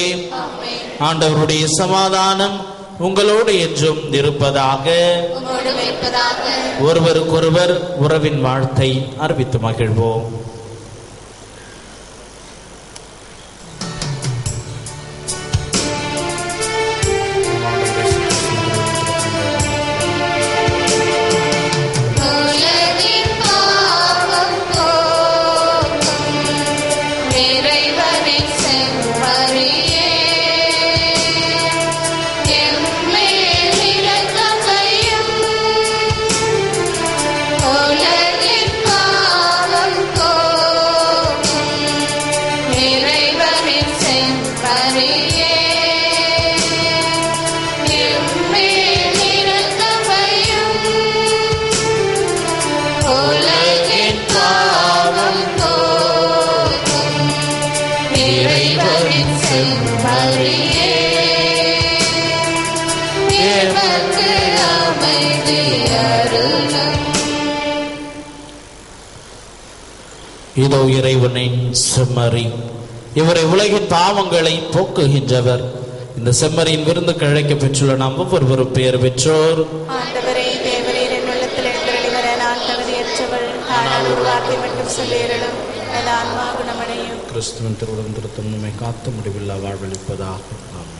B: ஆண்டவருடைய சமாதானம் உங்களோடு என்றும் இருப்பதாக. ஒருவருக்கொருவர் உறவின் வாழ்த்தை அறிவித்து மகிழ்வோம். இதோ இறைவனின் செம்மறி, இவரை உலகின் பாவங்களை போக்குகின்றவர். இந்த செம்மறியின் விருந்துக்கு அழைக்க பெற்றுள்ள நாம் ஒவ்வொருவரும் பெயர் பெற்றோர்.
G: ஆண்டவரே, தேவரீர் என் உள்ளத்தில் எழுந்தருளி வர நான் தகுதியற்றவள். ஆனால் ஒரு வார்த்தை மட்டும் சொல்லியருளும், எனது ஆன்மா குணமடையும்.
B: கிறிஸ்துவின் திருவுளம் திருத்தம் நம்மை காத்த முடிவில்லா வாழ்வளிப்பதாக. ஆமென்.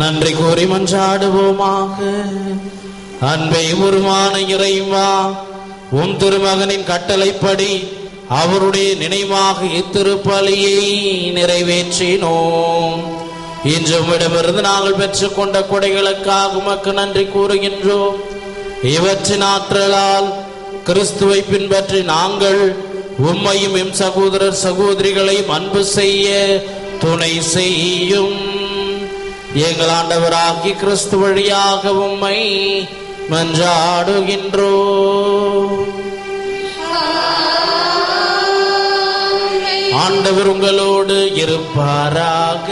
B: நன்றி கூறி மன்றாடுவோமாக. அன்பை உருவான இறைவா, உம் திருமகனின் கட்டளைப்படி அவருடைய நினைவாக இத்திருப்பலியை நிறைவேற்றினோம். இன்று உம்மிடமிருந்து நாங்கள் பெற்றுக்கொண்ட கொடைகளுக்காக உமக்கு நன்றி கூறுகின்றோம். இவற்றின் ஆற்றலால் கிறிஸ்துவை பின்பற்றி நாங்கள் உம்மையும் எம் சகோதரர் சகோதரிகளையும் அன்பு செய்ய துணை செய்யும். எங்கள் ஆண்டவராகிய கிறிஸ்து வழியாக உம்மை மன்றாடுகின்றோம். ஆண்டவர் உங்களோடு இருப்பாராக.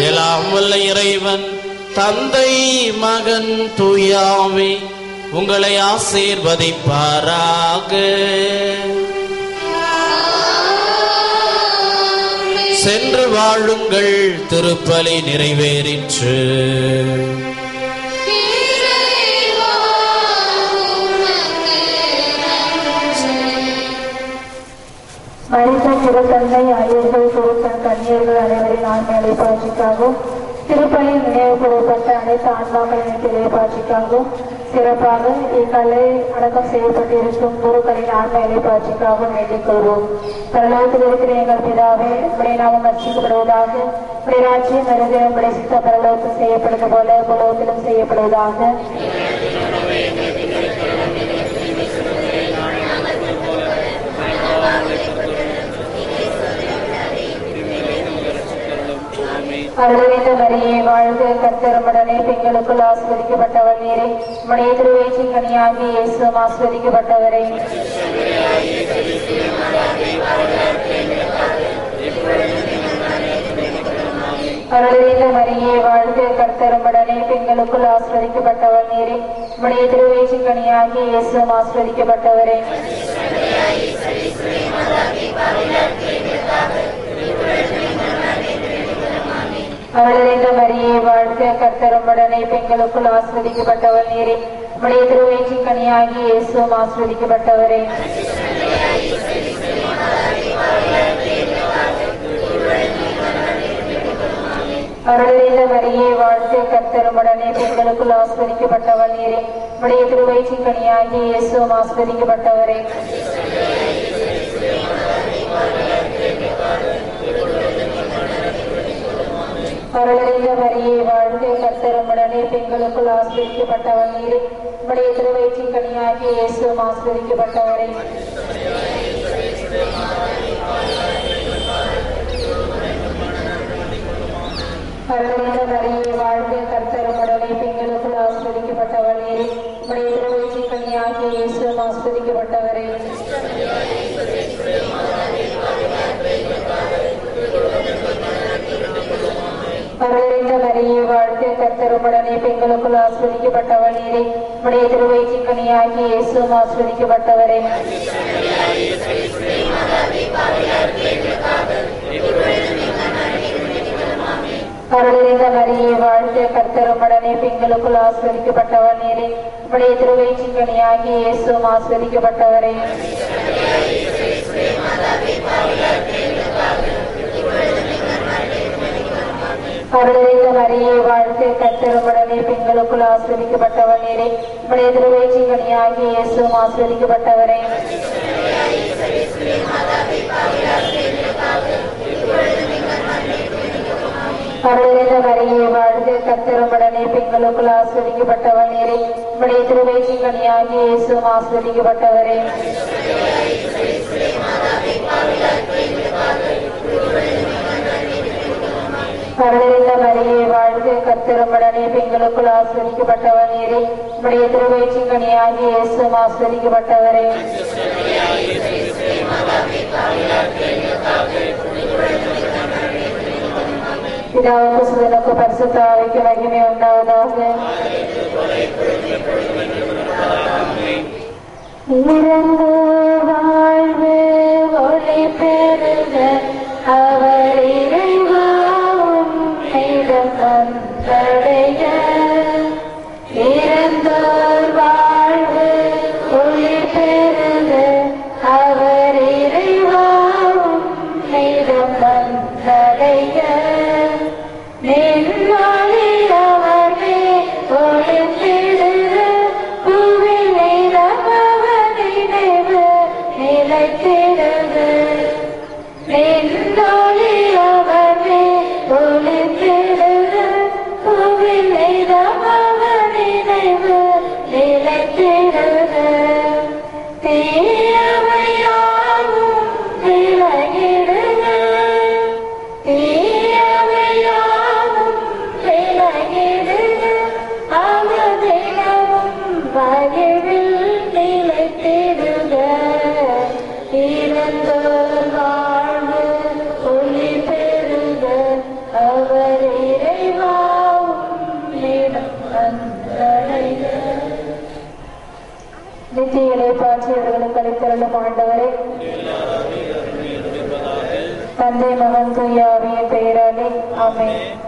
B: எல்லாம் வல்ல இறைவன் தந்தை மகன் தூயாவே உங்களை ஆசீர்வதிப்பாராக. சென்று வாழுங்கள், திருப்பலி நிறைவேறிற்று.
H: மனித திருத்தந்தை ஐயர்கள் குருக்கள் கன்னியர்கள் அனைவரின் ஆன்மீக பாட்சிக்காகவும் திருப்பலி நினைவு கூறப்பட்ட அனைத்து ஆன்மாக்களின் திரைப்பாட்சிக்காகவும் சிறப்பாக இக்கலை அடக்கம் செய்யப்பட்டிருக்கும் குருக்களின் ஆன்மீக பாட்சிக்காகவும் வேண்டிக் கொள்வோம். பரலோகத்தில் இருக்கிற எங்கள் பிதாவே, உடைய நாமம் அர்ச்சிக்கப்படுவதாக, உடைய ராஜ்யம் வருக, உடைய சித்தம் பரலோகத்தில் செய்யப்படுவது போல பூலோகத்திலும் செய்யப்படுவதாக. அருள்நிறைந்த மரியே வாழ்க, கர்த்தர் உம்முடனே, பெண்களுக்குள் ஆசீர்வதிக்கப்பட்டவர் நீரே, உம்முடைய திருவயிற்றின் கனியாகிய இயேசுவும் ஆசீர்வதிக்கப்பட்டவரே. அருள்நிறைந்த மரியே வாழ்க, கர்த்தர் உம்முடனே, பெண்களுக்குள் ஆசீர்வதிக்கப்பட்டவர் நீரே, உம்முடைய திருவயிற்றின் கனியாகிய இயேசுவும் ஆசீர்வதிக்கப்பட்டவரே. அருள்நிறைந்த மரியே வாழ்க, கர்த்தர் உம்முடனே, பெண்களுக்குள் ஆசீர்வதிக்கப்பட்டவர் நீரே, உம்முடைய திருவயிற்றின் கனியாகிய இயேசுவும் ஆசீர்வதிக்கப்பட்டவரே. அருள்நிறைந்த மரியே வாழ்க, கர்த்தர் உம்முடனே, பெண்களுக்குள் ஆசீர்வதிக்கப்பட்டவர் நீரே, உம்முடைய திருவயிற்றின் கனியாகிய இயேசுவும் ஆசீர்வதிக்கப்பட்டவரே. அருள்நிறைந்த மரியே வாழ்க, கர்த்தர் உம்முடனே, பெண்களுக்குள் ஆசீர்வதிக்கப்பட்டவர் நீரே, உம்முடைய திருவயிற்றின் கனியாகிய இயேசுவும் ஆசீர்வதிக்கப்பட்டவரே. அருள்நிறைந்த மரியே வாழ்க, கர்த்தர் உம்முடனே, பெண்களுக்குள் ஆசீர்வதிக்கப்பட்டவர் நீரே, உம்முடைய திருவயிற்றின் கனியாகிய இயேசுவும் ஆசீர்வதிக்கப்பட்டவரே. அருள்நிறைந்த மரியே வாழ்க, கர்த்தர் உம்முடனே, பெண்களுக்குள் ஆசீர்வதிக்கப்பட்டவர் நீரே, உம்முடைய திருவயிற்றின் கனியாகிய இயேசுவும் ஆசீர்வதிக்கப்பட்டவரே. அருள்நிறைந்த மரியே வாழ்க, கர்த்தர் உம்முடனே, பெண்களுக்குள் ஆசீர்வதிக்கப்பட்டவர் நீரே, உம்முடைய திருவயிற்றின் கனியாகிய இயேசுவும் ஆசீர்வதிக்கப்பட்டவரே. அருள்நிறைந்த மரியே வாழ்க, கர்த்தர் உம்முடனே, பெண்களுக்குள் ஆசீர்வதிக்கப்பட்டவர் நீரே, உம்முடைய திருவயிற்றின் கனியாகிய இயேசுவும் ஆசீர்வதிக்கப்பட்டவரே. அருள்நிறைந்த மரியே வாழ்க, கர்த்தர் உம்முடனே, பெண்களுக்குள் ஆசீர்வதிக்கப்பட்டவர் நீரே, உம்முடைய திருவயிற்றின் கனியாகிய இயேசுவும் ஆசீர்வதிக்கப்பட்டவரே. அருள்நிறைந்த மரியே வாழ்க, கர்த்தர் உம்முடனே, பெண்களுக்குள் ஆசீர்வதிக்கப்பட்டவர் நீரே, உம்முடைய திருவயிற்றின் கனியாகிய இயேசுவும் ஆசீர்வதிக்கப்பட்டவரே. பிதாவுக்கு சுதனுக்கு பரிசுத்த ஆவிக்கு மகிமை உண்டாவதாக. இறந்து வாழ்வு ஒளி பெறுக, அவர் இறைவாவும் இடம் வந்தடைய. இறந்தோர் வாழ்வு ஒளி பெறுக, அவர் இறைவா செய்தருளும் ஆண்டவரே. தந்தை மகன் தூய ஆவியின் பெயராலே ஆமென்.